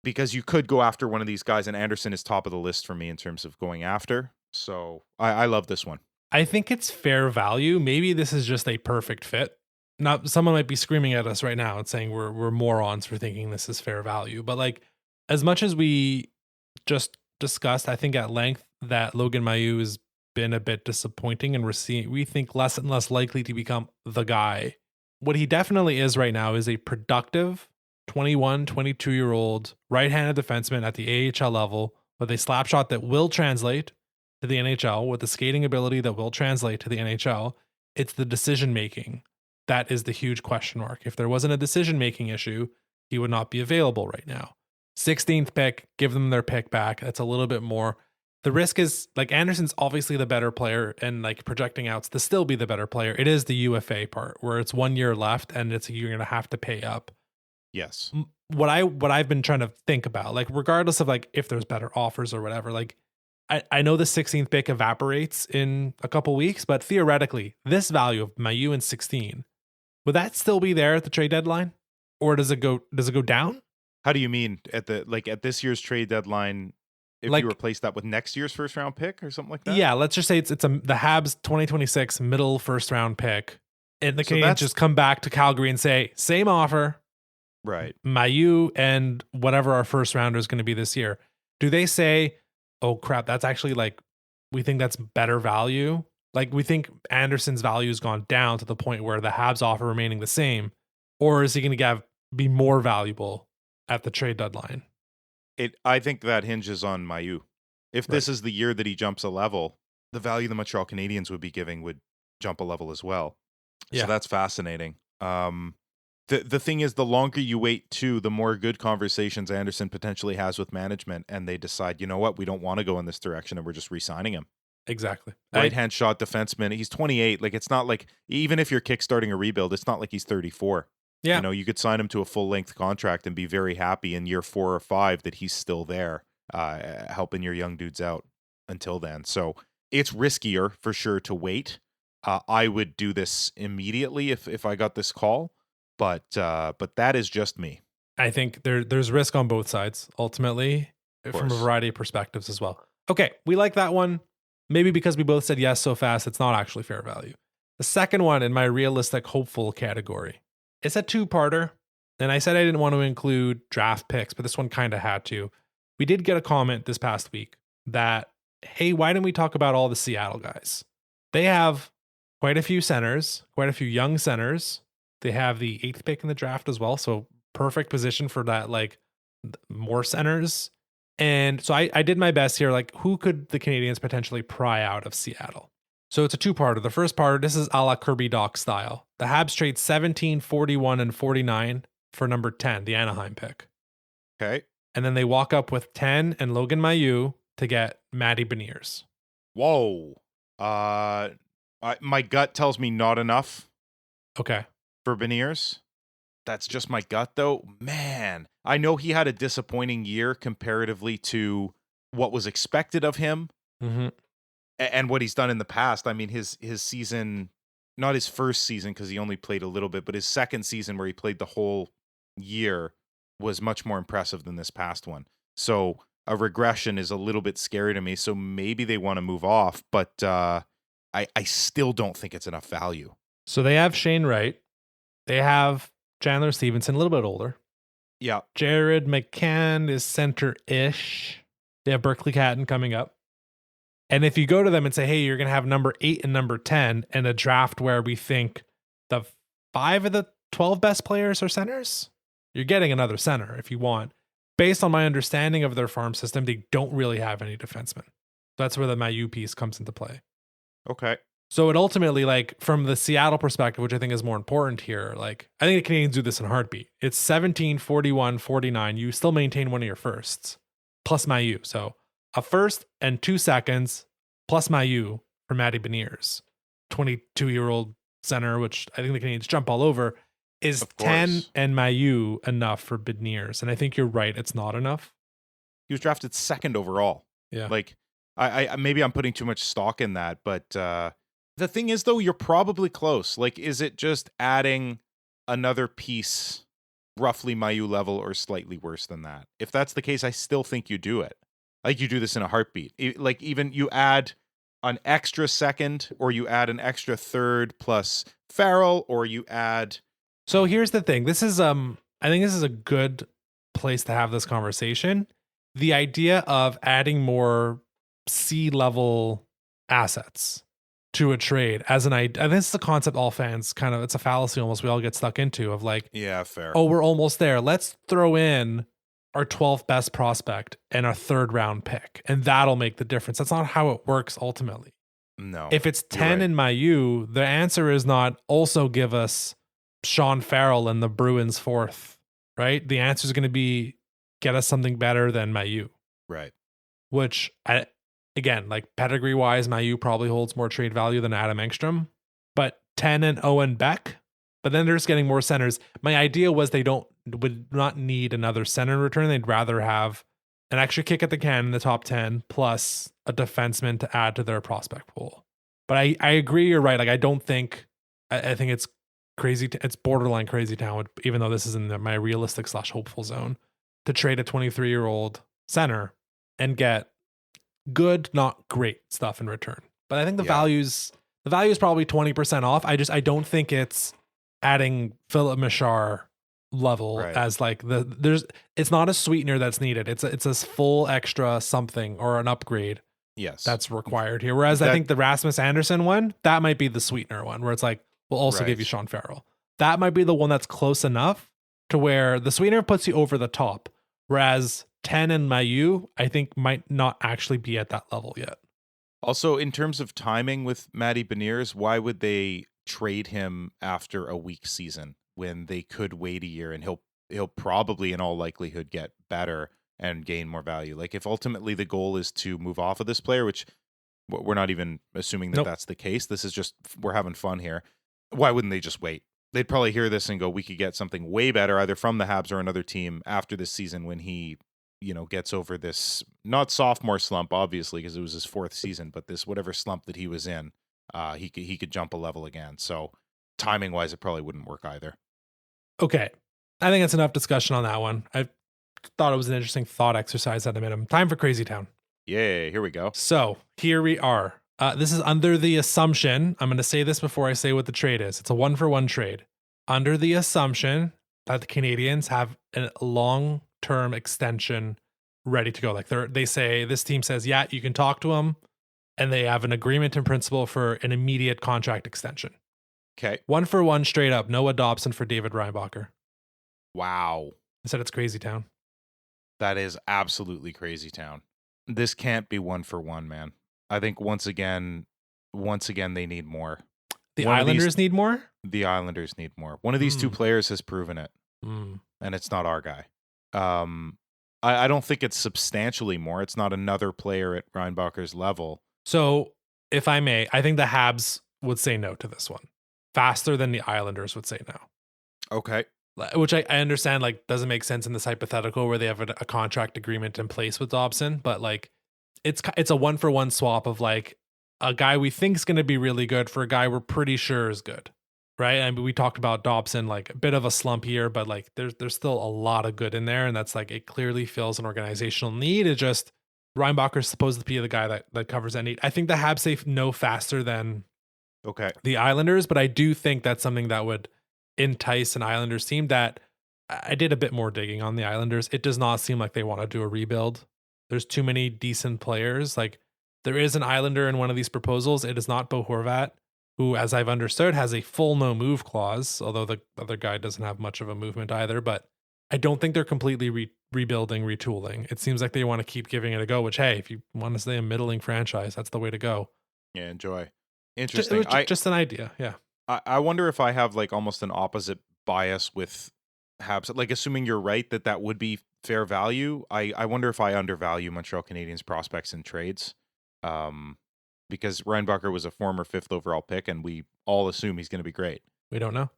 Because you could go after one of these guys, and Anderson is top of the list for me in terms of going after. So I love this one. I think it's fair value. Maybe this is just a perfect fit. Now, someone might be screaming at us right now and saying we're morons for thinking this is fair value. But like, as much as we just discussed, I think at length that Logan Mailloux has been a bit disappointing, and we think less and less likely to become the guy. What he definitely is right now is a productive 21, 22-year-old right-handed defenseman at the AHL level with a slap shot that will translate to the NHL, with the skating ability that will translate to the NHL. It's the decision-making that is the huge question mark. If there wasn't a decision-making issue, he would not be available right now. 16th pick, give them their pick back. That's a little bit more. The risk is, like, Anderson's obviously the better player, and like projecting out to still be the better player. It is the UFA part where it's 1 year left and you're going to have to pay up. Yes. What I've been trying to think about, like, regardless of like if there's better offers or whatever, like I know the 16th pick evaporates in a couple weeks, but theoretically, this value of Mailloux and 16, would that still be there at the trade deadline, or does it go down? How do you mean at this year's trade deadline? If you replace that with next year's first round pick or something like that? Yeah, let's just say it's the Habs 2026 middle first round pick, and the Canadiens just come back to Calgary and say same offer, right? Mailloux and whatever our first rounder is going to be this year. Do they say, oh crap, that's actually like, we think that's better value? Like, we think Anderson's value has gone down to the point where the Habs offer remaining the same, or is he going to be more valuable at the trade deadline? I think that hinges on Mailloux. If this is the year that he jumps a level, the value the Montreal Canadiens would be giving would jump a level as well. Yeah. So that's fascinating. The thing is, the longer you wait too, the more good conversations Anderson potentially has with management, and they decide, you know what, we don't want to go in this direction, and we're just re-signing him. Exactly. Right-hand shot defenseman. He's 28. Like, it's not like, even if you're kickstarting a rebuild, it's not like he's 34. Yeah. You know, you could sign him to a full-length contract and be very happy in year 4 or 5 that he's still there, helping your young dudes out until then. So it's riskier for sure to wait. I would do this immediately if I got this call, but that is just me. I think there's risk on both sides, ultimately, from a variety of perspectives as well. Okay, we like that one. Maybe because we both said yes so fast, it's not actually fair value. The second one in my realistic hopeful category, it's a two-parter, and I said I didn't want to include draft picks, but this one kind of had to. We did get a comment this past week that, hey, why didn't we talk about all the Seattle guys? They have quite a few centers, quite a few young centers. They have the 8th pick in the draft as well, so perfect position for that, like, more centers. And so I did my best here, like, who could the Canadiens potentially pry out of Seattle? So it's a two-parter. The first part, this is a la Kirby Doc style. The Habs trade 17, 41, and 49 for number 10, the Anaheim pick. Okay. And then they walk up with 10 and Logan Mailloux to get Matty Beniers. Whoa. My gut tells me not enough. Okay. for Beniers. That's just my gut, though. Man, I know he had a disappointing year comparatively to what was expected of him and what he's done in the past. I mean, his season, not his first season because he only played a little bit, but his second season where he played the whole year was much more impressive than this past one. So a regression is a little bit scary to me. So maybe they want to move off, but I still don't think it's enough value. So they have Shane Wright. They have Chandler Stevenson, a little bit older. Yeah. Jared McCann is center-ish. They have Berkeley Catton coming up. And if you go to them and say, hey, you're going to have number 8 and number 10 in a draft where we think the 5 of the 12 best players are centers, you're getting another center if you want. Based on my understanding of their farm system, they don't really have any defensemen. That's where the Mailloux piece comes into play. Okay. So it ultimately, like, from the Seattle perspective, which I think is more important here, like, I think the Canadiens do this in a heartbeat. It's 17, 41, 49. You still maintain one of your firsts, plus Mailloux. So a first and 2 seconds, plus Mailloux for Matty Beniers. 22-year-old center, which I think the Canadiens jump all over, is 10 and Mailloux enough for Beniers. And I think you're right, it's not enough. He was drafted 2nd overall. Yeah. Like, I maybe I'm putting too much stock in that, but the thing is, though, you're probably close. Like, is it just adding another piece roughly Mailloux level or slightly worse than that? If that's the case, I still think you do it. Like, you do this in a heartbeat. Like, even you add an extra second or you add an extra third plus Farrell or you add... So here's the thing. This is, I think this is a good place to have this conversation. The idea of adding more C-level assets to a trade as an idea. And this is a concept all fans kind of, it's a fallacy almost we all get stuck into of like, yeah, fair. Oh, we're almost there. Let's throw in our 12th best prospect and our 3rd round pick. And that'll make the difference. That's not how it works ultimately. No. If it's 10 in Mailloux, the answer is not also give us Sean Farrell and the Bruins 4th, right? The answer is going to be get us something better than Mailloux. Right. Which again, like pedigree wise, Mailloux probably holds more trade value than Adam Engstrom, but 10 and Owen Beck. But then they're just getting more centers. My idea was they would not need another center in return. They'd rather have an extra kick at the can in the top 10 plus a defenseman to add to their prospect pool. But I agree, you're right. Like, I don't think, I think it's crazy. It's borderline crazy town, even though this is in my realistic / hopeful zone, to trade a 23-year-old center and get good, not great stuff in return. But I think the value is probably 20% off. I don't think it's adding Philip Machar level as like it's not a sweetener that's needed. It's a full extra something or an upgrade. Yes. That's required here. Whereas I think the Rasmus Anderson one, that might be the sweetener one where it's like, we'll also give you Sean Farrell. That might be the one that's close enough to where the sweetener puts you over the top. Whereas 10 and Mailloux, I think might not actually be at that level yet. Also, in terms of timing with Matty Beniers, why would they trade him after a weak season when they could wait a year and he'll probably in all likelihood get better and gain more value? Like, if ultimately the goal is to move off of this player, which we're not even assuming that that's the case, this is just, we're having fun here. Why wouldn't they just wait? They'd probably hear this and go, we could get something way better either from the Habs or another team after this season when he, gets over this, not sophomore slump, obviously, because it was his 4th season, but this whatever slump that he was in, he could jump a level again. So timing wise, it probably wouldn't work either. Okay. I think that's enough discussion on that one. I thought it was an interesting thought exercise at a minimum. Time for Crazy Town. Yay, here we go. So here we are. This is under the assumption, I'm going to say this before I say what the trade is. It's a 1-for-1 trade. Under the assumption that the Canadiens have a long-term extension ready to go. Like they say, this team says, yeah, you can talk to them, and they have an agreement in principle for an immediate contract extension. Okay. 1-for-1 straight up. Noah Dobson for David Reinbacher. Wow. I said it's Crazy Town. That is absolutely Crazy Town. This can't be 1-for-1, man. I think once again they need more. The Islanders need more? The Islanders need more. One of these two players has proven it, and it's not our guy. I don't think it's substantially more. It's not another player at Reinbacher's level. So, if I may, I think the Habs would say no to this one. Faster than the Islanders would say no. Okay. which I understand like doesn't make sense in this hypothetical where they have a contract agreement in place with Dobson, but like it's a 1-for-1 swap of like a guy we think is going to be really good for a guy we're pretty sure is good, right? I mean, we talked about Dobson, like a bit of a slump here, but like there's still a lot of good in there, and that's like it clearly fills an organizational need. It just Reinbacher's supposed to be the guy that covers that need. I think the Habs say no faster than the Islanders, but I do think that's something that would entice an Islanders team. That I did a bit more digging on the Islanders. It does not seem like they want to do a rebuild. There's too many decent players. Like there is an Islander in one of these proposals. It is not Bo Horvat, who, as I've understood, has a full no move clause, although the other guy doesn't have much of a movement either. But I don't think they're completely rebuilding, retooling. It seems like they want to keep giving it a go, which, hey, if you want to stay a middling franchise, that's the way to go. Yeah, enjoy. Interesting. Just an idea. Yeah. I wonder if I have like almost an opposite bias with Habs. Like, assuming you're right that would be fair value, I wonder if I undervalue Montreal Canadiens prospects in trades. Because Reinbacher was a former 5th overall pick, and we all assume he's going to be great. We don't know.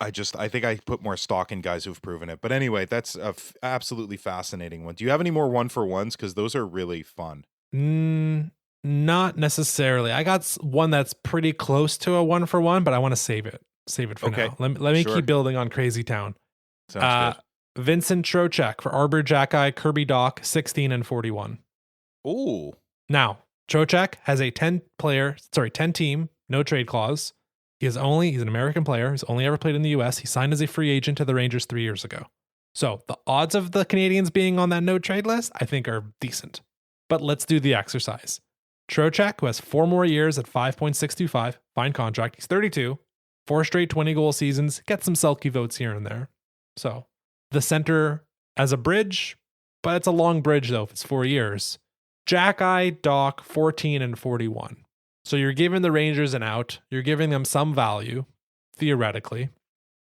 I think I put more stock in guys who've proven it. But anyway, that's a absolutely fascinating one. Do you have any more 1-for-1s? Because those are really fun. Not necessarily. I got one that's pretty close to a 1-for-1, but I want to save it. Save it for now. Let me keep building on Crazy Town. Sounds good. Vincent Trocheck for Arbor Jackeye, Kirby Dach, 16 and 41. Ooh. Now, Trocheck has a 10 team, no trade clause. He's an American player. He's only ever played in the US. He signed as a free agent to the Rangers 3 years ago. So the odds of the Canadiens being on that no trade list, I think, are decent. But let's do the exercise. Trocheck, who has 4 more years at 5.625, fine contract. He's 32, 4 straight 20-goal seasons, gets some Selke votes here and there. So the center as a bridge, but it's a long bridge though if it's 4 years. Jackeye, Dach, 14 and 41. So you're giving the Rangers an out. You're giving them some value, theoretically,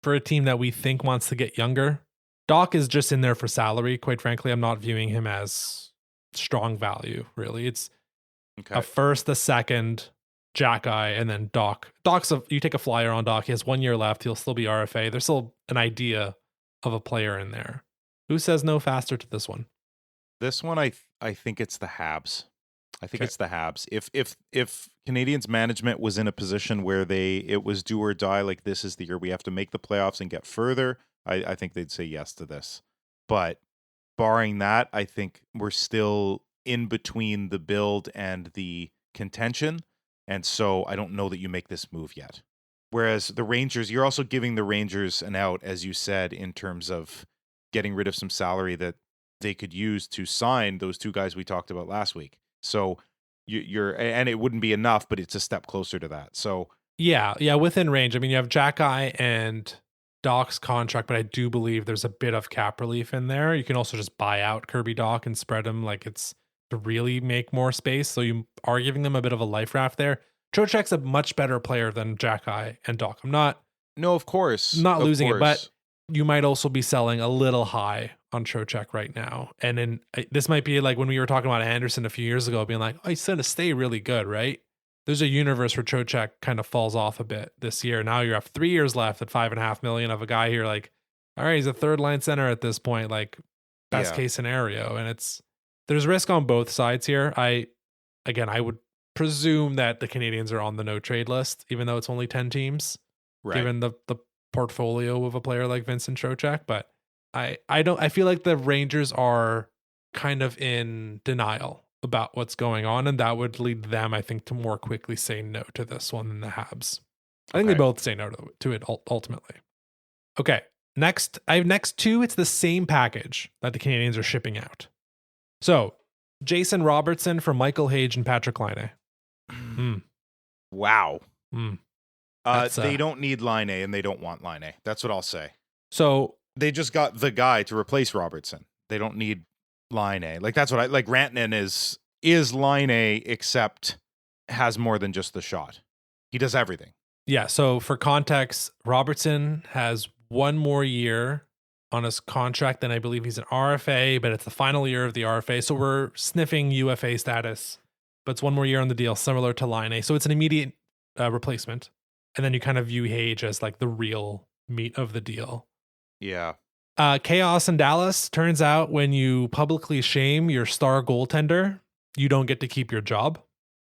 for a team that we think wants to get younger. Dach is just in there for salary. Quite frankly, I'm not viewing him as strong value, really. It's a first, a second, Jackeye, and then Dach. You take a flyer on Dach. He has 1 year left. He'll still be RFA. There's still an idea of a player in there. Who says no faster to this one? This one, I think it's the Habs. I think it's the Habs. If Canadiens management was in a position where it was do or die, like this is the year we have to make the playoffs and get further, I think they'd say yes to this. But barring that, I think we're still in between the build and the contention. And so I don't know that you make this move yet. Whereas the Rangers, you're also giving the Rangers an out, as you said, in terms of getting rid of some salary that they could use to sign those 2 guys we talked about last week. So and it wouldn't be enough, but it's a step closer to that. So yeah, within range. I mean, you have Jackeye and Dach's contract, but I do believe there's a bit of cap relief in there. You can also just buy out Kirby Dach and spread him like it's to really make more space. So you are giving them a bit of a life raft there. Trocheck's a much better player than Jackeye and Dach. I'm not. No, of course. Not losing it, but you might also be selling a little high on Trocheck right now. And this might be like when we were talking about Anderson a few years ago, being like, oh, he's going to stay really good, right? There's a universe where Trocheck kind of falls off a bit this year. Now you have 3 years left at $5.5 million of a guy here. Like, all right, he's a 3rd-line center at this point, like best case scenario. And there's risk on both sides here. I would presume that the Canadiens are on the no trade list, even though it's only 10 teams, given the portfolio of a player like Vincent Trocheck. But I feel like the Rangers are kind of in denial about what's going on, and that would lead them, I think, to more quickly say no to this one than the Habs. I think they both say no to it ultimately. Okay, I have next 2. It's the same package that the Canadiens are shipping out. So, Jason Robertson for Michael Hage and Patrick Laine. Wow. They don't need Laine, and they don't want Laine. That's what I'll say. So they just got the guy to replace Robertson. They don't need Laine. Like that's what Rantanen is Laine, except has more than just the shot. He does everything. Yeah. So for context, Robertson has 1 more year on his contract, then I believe he's an RFA, but it's the final year of the RFA. So we're sniffing UFA status, but it's 1 more year on the deal, similar to Laine. So it's an immediate replacement. And then you kind of view Hage as like the real meat of the deal. Yeah. Chaos in Dallas. Turns out when you publicly shame your star goaltender, you don't get to keep your job.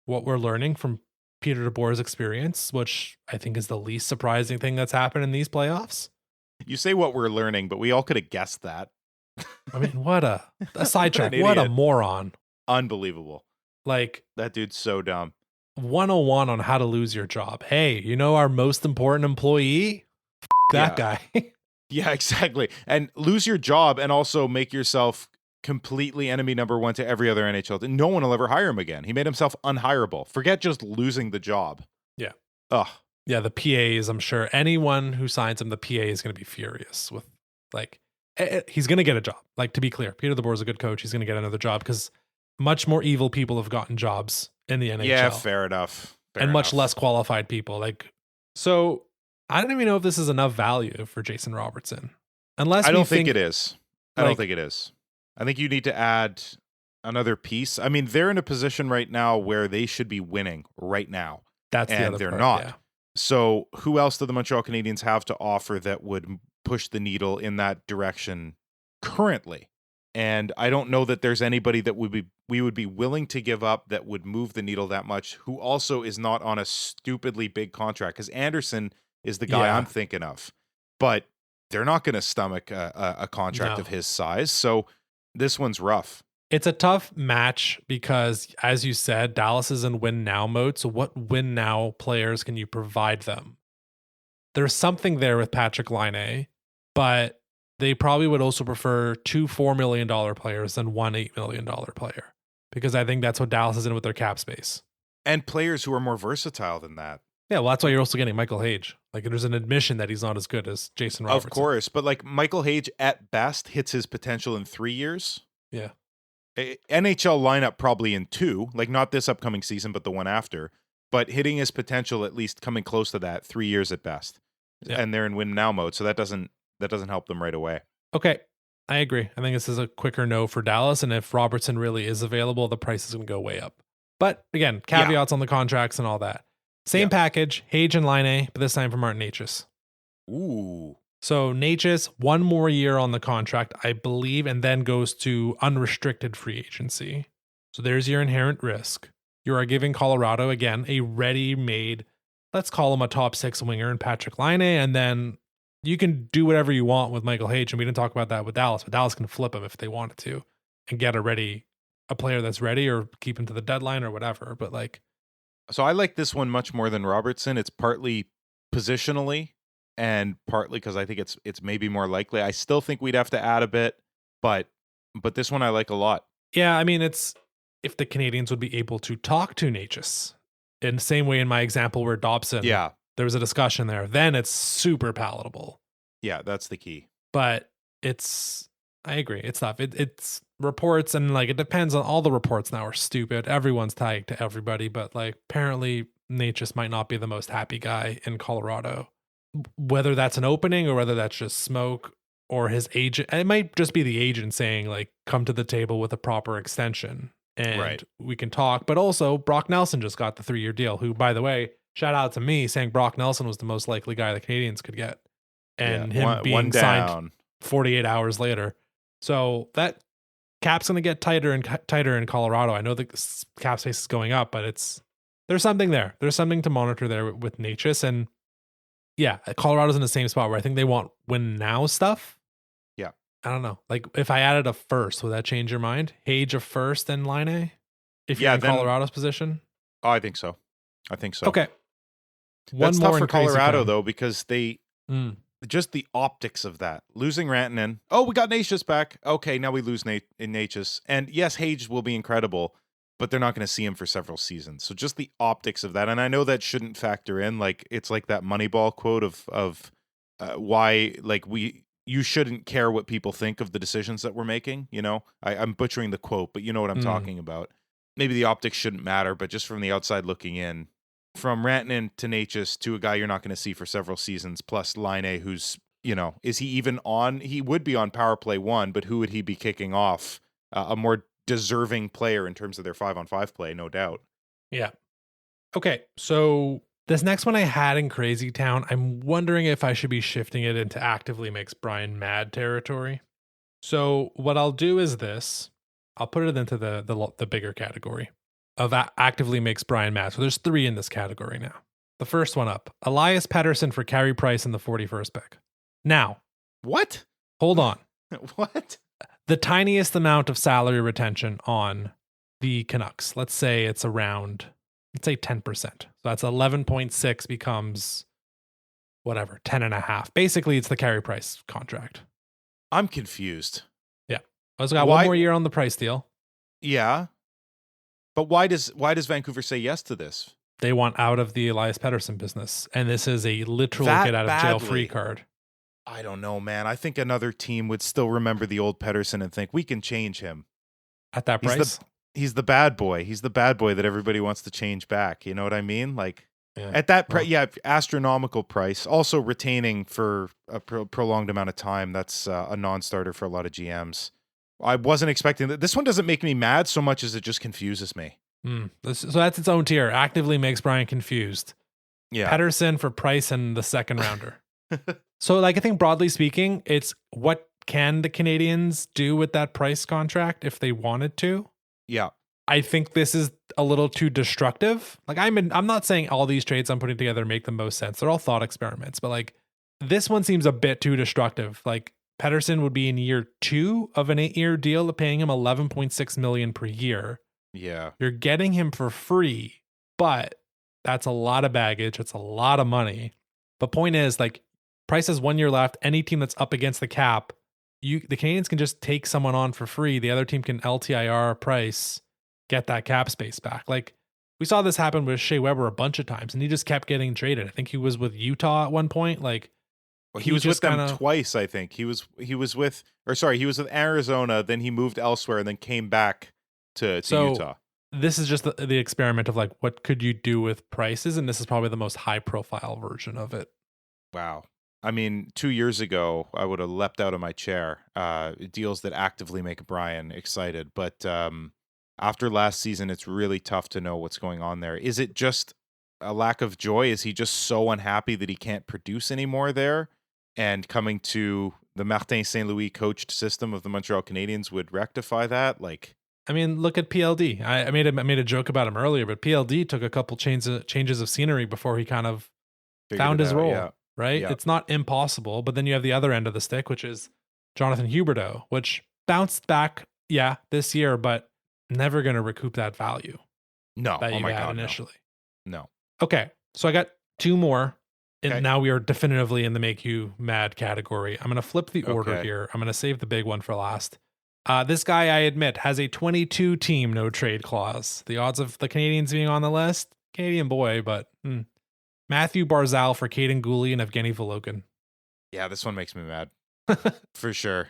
What we're learning from Peter DeBoer's experience, which I think is the least surprising thing that's happened in these playoffs. You say what we're learning, but we all could have guessed that. I mean, what a sidetrack. What an What a idiot. Moron. Unbelievable. Like, that dude's so dumb. 101 on how to lose your job. Hey, you know our most important employee? That guy. Yeah, exactly. And lose your job and also make yourself completely enemy number one to every other NHL team. No one will ever hire him again. He made himself unhireable. Forget just losing the job. Yeah. Ugh. Yeah, the PAs, I'm sure anyone who signs him, the PA is going to be furious with, like, he's going to get a job. Like, to be clear, Peter DeBoer is a good coach. He's going to get another job because much more evil people have gotten jobs in the NHL. Yeah, fair enough. Much less qualified people. Like, so I don't even know if this is enough value for Jason Robertson. Unless I don't think it is. I don't think it is. I think you need to add another piece. I mean, they're in a position right now where they should be winning right now. That's and the other they're part, not. Yeah. So who else do the Montreal Canadiens have to offer that would push the needle in that direction currently? And I don't know that there's anybody that we would be willing to give up that would move the needle that much, who also is not on a stupidly big contract. Because Anderson is the guy I'm thinking of. But they're not going to stomach a contract of his size. So this one's rough. It's a tough match because, as you said, Dallas is in win now mode. So what win now players can you provide them? There's something there with Patrick Laine, but they probably would also prefer 2 $4 million players than 1 $8 million player, because I think that's what Dallas is in with their cap space. And players who are more versatile than that. Yeah, well, that's why you're also getting Michael Hage. Like, there's an admission that he's not as good as Jason Robertson. Of course, but like Michael Hage at best hits his potential in 3 years. Yeah. NHL lineup probably in 2, like not this upcoming season, but the one after, but hitting his potential at least coming close to that 3 years at best. Yeah. And they're in win now mode, so that doesn't help them right away. Okay, I agree. I think this is a quicker no for Dallas, and if Robertson really is available, the price is going to go way up. But again, caveats on the contracts and all that. Same package, Hage and Laine, but this time for Martin Necas. Ooh. So Necas, 1 more year on the contract, I believe, and then goes to unrestricted free agency. So there's your inherent risk. You are giving Colorado, again, a ready-made, let's call him a top 6 winger in Patrick Laine, and then you can do whatever you want with Michael Hage, and we didn't talk about that with Dallas, but Dallas can flip him if they wanted to and get a player that's ready, or keep him to the deadline or whatever. But like, so I like this one much more than Robertson. It's partly positionally and partly because I think it's maybe more likely. I still think we'd have to add a bit, but this one I like a lot. Yeah, I mean, it's if the Canadiens would be able to talk to Necas in the same way in my example where Dobson, there was a discussion there, then it's super palatable. Yeah, that's the key. But I agree. It's tough. It's reports, and like, it depends on, all the reports now are stupid. Everyone's tagged to everybody, but like, apparently Necas might not be the most happy guy in Colorado. Whether that's an opening or whether that's just smoke, or his agent, it might just be the agent saying like, come to the table with a proper extension and we can talk. But also Brock Nelson just got the 3-year deal, who, by the way, shout out to me saying Brock Nelson was the most likely guy the Canadiens could get, and him being signed 48 hours later. So that cap's going to get tighter and tighter in Colorado. I know the cap space is going up, but there's something there. There's something to monitor there with Necas. And yeah, Colorado's in the same spot where I think they want win now stuff. Yeah. I don't know. Like, if I added a first, would that change your mind? Hage a first and Laine? If you're in Colorado's position? Oh, I think so. Okay. That's tough for Colorado, though, because they just the optics of that. Losing Rantanen. Oh, we got Necas back. Okay, now we lose Necas. And yes, Hage will be incredible, but they're not going to see him for several seasons. So just the optics of that. And I know that shouldn't factor in. Like, it's like that Moneyball quote of why, like, you shouldn't care what people think of the decisions that we're making. You know, I'm butchering the quote, but you know what I'm talking about. Maybe the optics shouldn't matter, but just from the outside looking in, from Rantanen to Necas to a guy you're not going to see for several seasons, plus Laine, who's, you know, is he even on? He would be on power play 1, but who would he be kicking off? A more deserving player in terms of their 5-on-5 play, no doubt. Yeah. Okay, so This next one I had in Crazy Town, I'm wondering if I should be shifting it into actively makes Brian mad territory. So what I'll do is this. I'll put it into the bigger category of actively makes Brian mad. So there's 3 in this category now. The first one up, Elias Pettersson for Carey Price in the 41st pick. Now, what? Hold on. What? The tiniest amount of salary retention on the Canucks. Let's say it's around, let's say 10%. So that's 11.6 becomes whatever, 10.5. Basically, it's the Carey Price contract. I'm confused. Yeah. I was got one more year on the Price deal. Yeah. But why does Vancouver say yes to this? They want out of the Elias Pettersson business. And this is a literal get out of jail free card. I don't know, man. I think another team would still remember the old Pettersson and think we can change him. At that price? He's the bad boy. He's the bad boy that everybody wants to change back. You know what I mean? Like yeah. At that astronomical price. Also retaining for a prolonged amount of time. That's a non-starter for a lot of GMs. I wasn't expecting that. This one doesn't make me mad so much as it just confuses me. So that's its own tier. Actively makes Brian confused. Yeah. Pettersson for Price and the second rounder. So like I think broadly speaking, it's what can the Canadiens do with that Price contract if they wanted to? Yeah. I think this is a little too destructive. Like I'm not saying all these trades I'm putting together make the most sense. They're all thought experiments, but like this one seems a bit too destructive. Like Pettersson would be in year 2 of an 8-year deal, paying him $11.6 million per year. Yeah. You're getting him for free, but that's a lot of baggage. It's a lot of money. But point is, like, Price has 1 year left. Any team that's up against the cap, the Canadiens can just take someone on for free. The other team can LTIR Price, get that cap space back. Like, we saw this happen with Shea Weber a bunch of times, and he just kept getting traded. I think he was with Utah at one point. Like, well, he was with them twice, I think. He was with Arizona, then he moved elsewhere, and then came back to Utah. This is just the experiment of like, what could you do with prices? And this is probably the most high profile version of it. Wow. I mean, 2 years ago, I would have leapt out of my chair. Deals that actively make Brian excited. But after last season, it's really tough to know what's going on there. Is it just a lack of joy? Is he just so unhappy that he can't produce anymore there? And coming to the Martin St. Louis coached system of the Montreal Canadiens would rectify that? Like, I mean, look at PLD. I made a joke about him earlier, but PLD took a couple changes of scenery before he kind of found his role, right? Yeah. It's not impossible, but then you have the other end of the stick, which is Jonathan Huberdeau, which bounced back, this year, but never going to recoup that value. No, that you had initially. No. Okay, so I got 2 more, and now we are definitively in the make you mad category. I'm going to flip the order here. I'm going to save the big one for last. This guy, I admit, has a 22-team no-trade clause. The odds of the Canadiens being on the list, Canadian boy, but Matthew Barzal for Caden Gooley and Evgeny Volokhin. Yeah, this one makes me mad. For sure.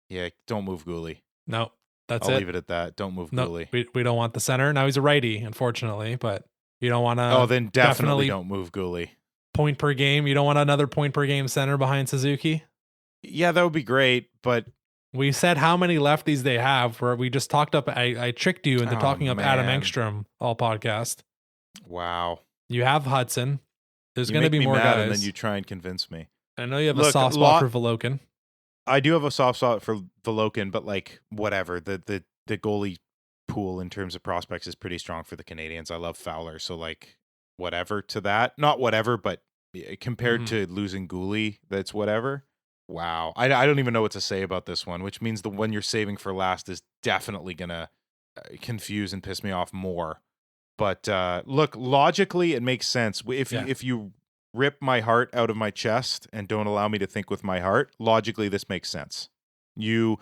Yeah, don't move Gooley. No, I'll leave it at that. Don't move Gooley. We don't want the center. Now he's a righty, unfortunately, but you don't want to... Oh, then definitely don't move Gooley. Point per game. You don't want another point per game center behind Suzuki? Yeah, that would be great, but... We said how many lefties they have, where we just talked up. I tricked you into talking up Adam Engstrom all podcast. Wow. You have Hudson. There's going to be more guys. And then you try and convince me. I know you have a soft spot for Volokhin. I do have a soft spot for Volokhin, but like whatever. The goalie pool in terms of prospects is pretty strong for the Canadiens. I love Fowler, so like whatever to that. Not whatever, but compared to losing Gooley, that's whatever. Wow. I don't even know what to say about this one, which means the one you're saving for last is definitely going to confuse and piss me off more. But look, logically, it makes sense. If you rip my heart out of my chest and don't allow me to think with my heart, logically, this makes sense. You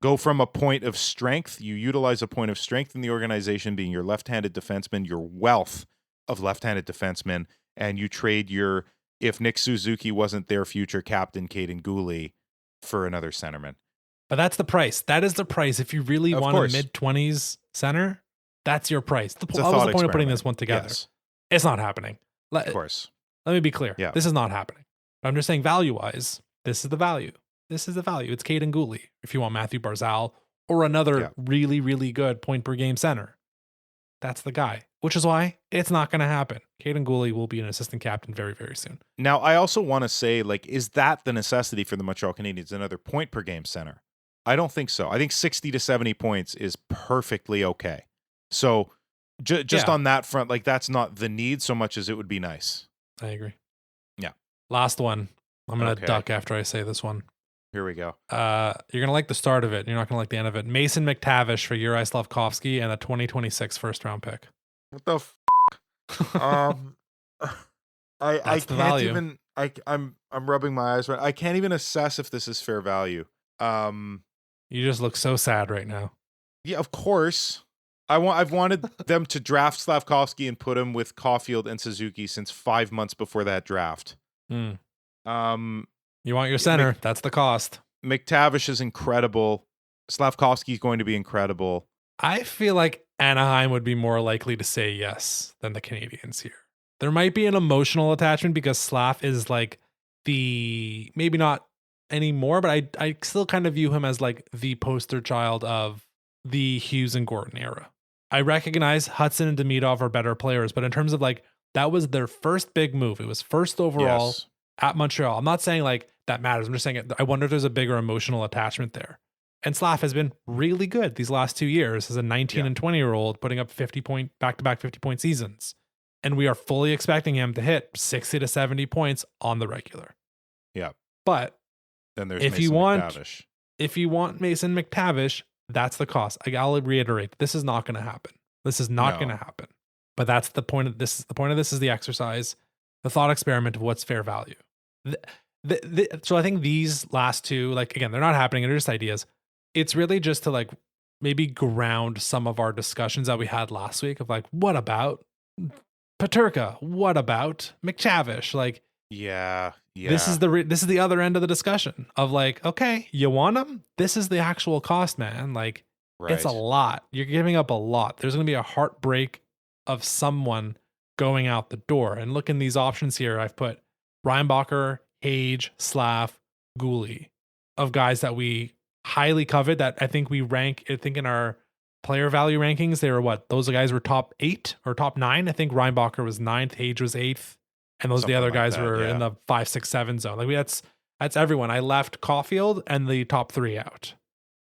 go from a point of strength, you utilize a point of strength in the organization being your left-handed defenseman, your wealth of left-handed defensemen, and you trade your... if Nick Suzuki wasn't their future captain, Caden Gooley, for another centerman. But that's the price. That is the price. If you really want a mid-20s center, that's your price. That was the point of putting this one together. Yes. It's not happening. Of course. Let me be clear. Yeah. This is not happening. I'm just saying value-wise, this is the value. This is the value. It's Caden Gooley. If you want Matthew Barzal or another really, really good point-per-game center, that's the guy. which is why it's not going to happen. Caden Gooley will be an assistant captain very, very soon. Now, I also want to say, like, is that the necessity for the Montreal Canadiens, another point per game center? I don't think so. I think 60 to 70 points is perfectly okay. So just on that front, like, that's not the need so much as it would be nice. I agree. Yeah. Last one. I'm going to duck after I say this one. Here we go. You're going to like the start of it. You're not going to like the end of it. Mason McTavish for Juraj Slafkovsky and a 2026 first round pick. What the I can't value. Even I'm rubbing my eyes right. I can't even assess if this is fair value. You just look so sad right now. Yeah, of course. I've wanted them to draft Slafkovsky and put him with Caulfield and Suzuki since 5 months before that draft. You want your center. That's the cost. McTavish is incredible. Slafkovsky is going to be incredible. I feel like Anaheim would be more likely to say yes than the Canadiens here. There might be an emotional attachment because Slav is like maybe not anymore, but I still kind of view him as like the poster child of the Hughes and Gordon era. I recognize Hudson and Demidov are better players, but in terms of like, that was their first big move. It was first overall at Montreal. I'm not saying like that matters. I'm just saying I wonder if there's a bigger emotional attachment there. And Slav has been really good these last 2 years as a 19 and 20-year-old, putting up back-to-back 50-point seasons. And we are fully expecting him to hit 60 to 70 points on the regular. Yeah. But then there's if you want Mason McTavish, that's the cost. I'll reiterate, this is not going to happen. This is not going to happen. But that's the point of this. The point of this is the exercise, the thought experiment of what's fair value. So I think these last two, like, again, they're not happening. They're just ideas. It's really just to like maybe ground some of our discussions that we had last week of like, what about Peterka? What about McTavish? Like, yeah. This is the other end of the discussion of like, okay, you want them? This is the actual cost, man. Like, It's a lot. You're giving up a lot. There's going to be a heartbreak of someone going out the door. And look in these options here. I've put Reinbacher, Hage, Slav, Gooley, of guys that we highly covet, that I think we rank, I think in our player value rankings, they were what? Those guys were top 8 or top 9. I think Reinbacher was 9th, Hage was 8th. And those, the other guys were in the 5, 6, 7 zone. Like that's everyone. I left Caulfield and the top 3 out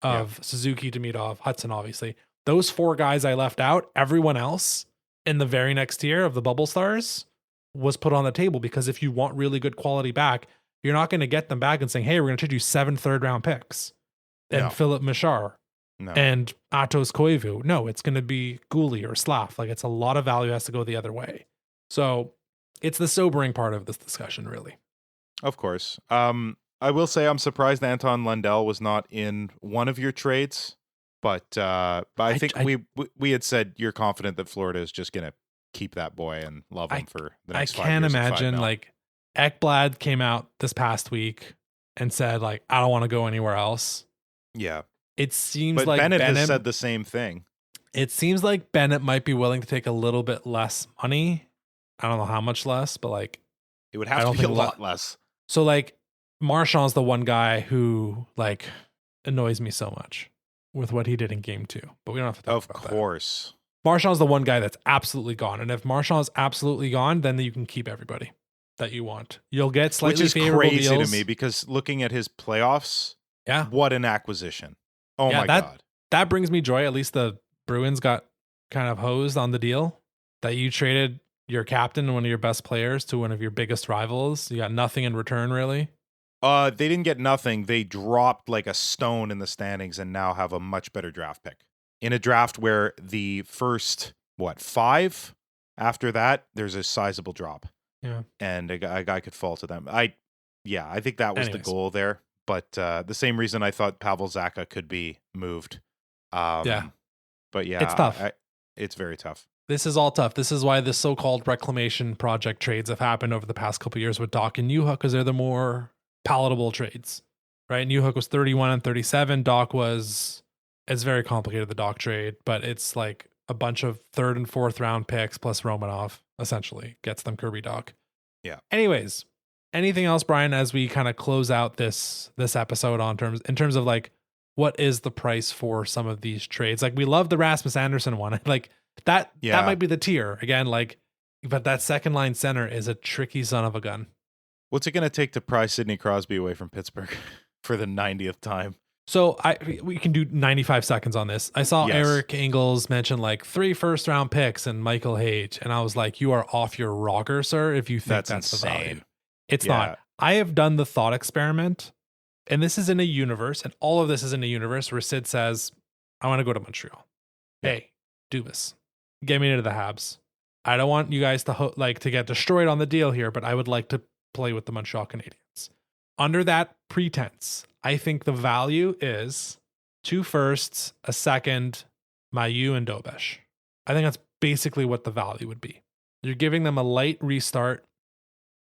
of Suzuki, Demidov, Hudson, obviously. Those 4 guys I left out. Everyone else in the very next tier of the bubble stars was put on the table, because if you want really good quality back, you're not going to get them back and saying, hey, we're going to trade you 7 third-round picks and Philip Machar and Atos Koivu. No, it's going to be Gooley or Slav. Like, it's a lot of value has to go the other way. So it's the sobering part of this discussion, really. Of course. I will say I'm surprised Anton Lundell was not in one of your trades, but I think we had said you're confident that Florida is just going to keep that boy and love him for the next 5 years. I can't imagine, like, Ekblad came out this past week and said, like, I don't want to go anywhere else. Yeah. It seems but like Bennett has said the same thing. It seems like Bennett might be willing to take a little bit less money. I don't know how much less, but like, it would have to be a lot less. So like, Marchand's the one guy who like annoys me so much with what he did in game 2, but we don't have to talk about that. Of course. Marchand's the one guy that's absolutely gone. And if Marchand's absolutely gone, then you can keep everybody that you want. You'll get slightly favorable deals. Which is crazy to me, because looking at his playoffs, what an acquisition. Oh my God. That brings me joy. At least the Bruins got kind of hosed on the deal that you traded your captain and one of your best players to one of your biggest rivals. You got nothing in return, really. They didn't get nothing. They dropped like a stone in the standings and now have a much better draft pick. In a draft where the first, 5 after that, there's a sizable drop. Yeah. And a guy could fall to them. I think that was the goal there. But the same reason I thought Pavel Zacha could be moved. But yeah, it's tough. It's very tough. This is all tough. This is why the so-called reclamation project trades have happened over the past couple of years with Doc and Newhook, because they're the more palatable trades, right? Newhook was 31 and 37. Doc it's very complicated, the Doc trade, but it's like a bunch of 3rd and 4th round picks plus Romanov, essentially gets them Kirby Doc. Yeah. Anyways, anything else, Brian, as we kind of close out this episode in terms of like, what is the price for some of these trades? Like, we love the Rasmus Anderson one. Like, That might be the tier again. Like, but that second line center is a tricky son of a gun. What's it going to take to pry Sidney Crosby away from Pittsburgh for the 90th time? So we can do 95 seconds on this. I saw Eric Engels mention like 3 first-round picks and Michael Hage, and I was like, you are off your rocker, sir, if you think that's the value. It's not. I have done the thought experiment, and this is in a universe, and all of this is in a universe where Sid says, I want to go to Montreal. Hey, Dubas, get me into the Habs. I don't want you guys to to get destroyed on the deal here, but I would like to play with the Montreal Canadiens. Under that pretense, I think the value is 2 firsts, a second, Mailloux, and Dobesh. I think that's basically what the value would be. You're giving them a light restart.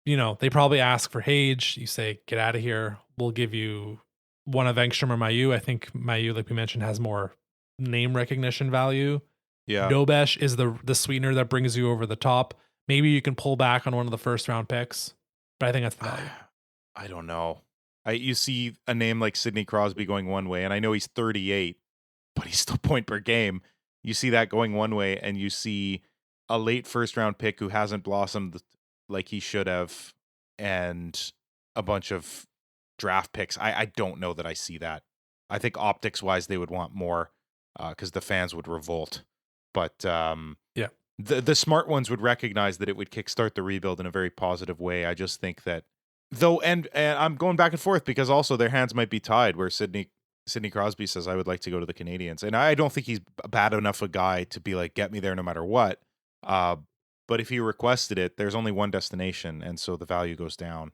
You know, they probably ask for Hage. You say, get out of here. We'll give you one of Engstrom or Mailloux. I think Mailloux, like we mentioned, has more name recognition value. Yeah. Dobesh is the sweetener that brings you over the top. Maybe you can pull back on one of the first round picks, but I think that's the value. I don't know. You see a name like Sidney Crosby going one way, and I know he's 38, but he's still point per game. You see that going one way, and you see a late first-round pick who hasn't blossomed like he should have, and a bunch of draft picks. I don't know that I see that. I think optics-wise, they would want more because the fans would revolt. But the smart ones would recognize that it would kickstart the rebuild in a very positive way. I just think that though, and I'm going back and forth because also their hands might be tied where Sidney Crosby says, I would like to go to the Canadiens. And I don't think he's bad enough a guy to be like, get me there no matter what. But if he requested it, there's only one destination. And so the value goes down.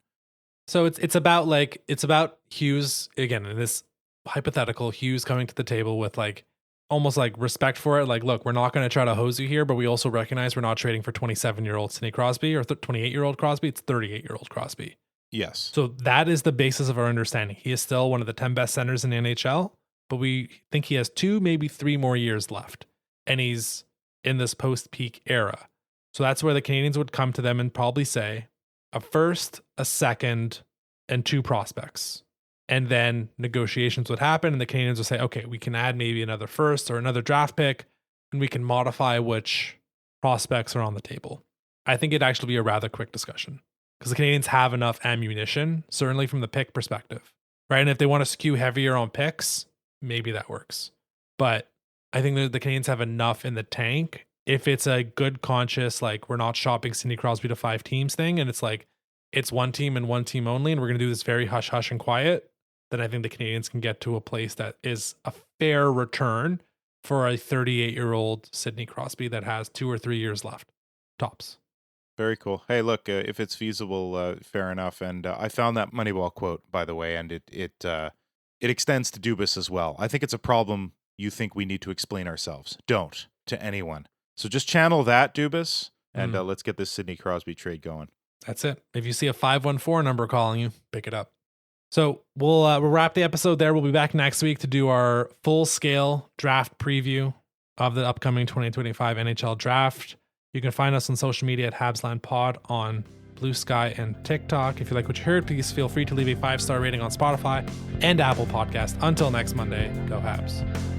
So it's about Hughes, again, in this hypothetical, Hughes coming to the table with like, almost like respect for it. Like, look, we're not going to try to hose you here, but we also recognize we're not trading for 27-year-old Sidney Crosby or 28-year-old Crosby. It's 38-year-old Crosby. Yes. So that is the basis of our understanding. He is still one of the 10 best centers in the NHL, but we think he has 2, maybe 3 more years left. And he's in this post-peak era. So that's where the Canadiens would come to them and probably say a first, a second, and 2 prospects. And then negotiations would happen and the Canadiens would say, okay, we can add maybe another first or another draft pick and we can modify which prospects are on the table. I think it'd actually be a rather quick discussion because the Canadiens have enough ammunition, certainly from the pick perspective, right? And if they want to skew heavier on picks, maybe that works. But I think that the Canadiens have enough in the tank. If it's a good conscious, like we're not shopping Sidney Crosby to 5 teams thing, and it's like, it's one team and one team only, and we're going to do this very hush hush and quiet, then I think the Canadiens can get to a place that is a fair return for a 38-year-old Sidney Crosby that has 2 or 3 years left, tops. Very cool. Hey, look, if it's feasible, fair enough. And I found that Moneyball quote, by the way, and it extends to Dubas as well. I think it's a problem you think we need to explain ourselves. Don't to anyone. So just channel that, Dubas, and let's get this Sidney Crosby trade going. That's it. If you see a 514 number calling you, pick it up. So we'll wrap the episode there. We'll be back next week to do our full-scale draft preview of the upcoming 2025 NHL draft. You can find us on social media at HabslandPod on Blue Sky and TikTok. If you like what you heard, please feel free to leave a 5-star rating on Spotify and Apple Podcast. Until next Monday, go Habs.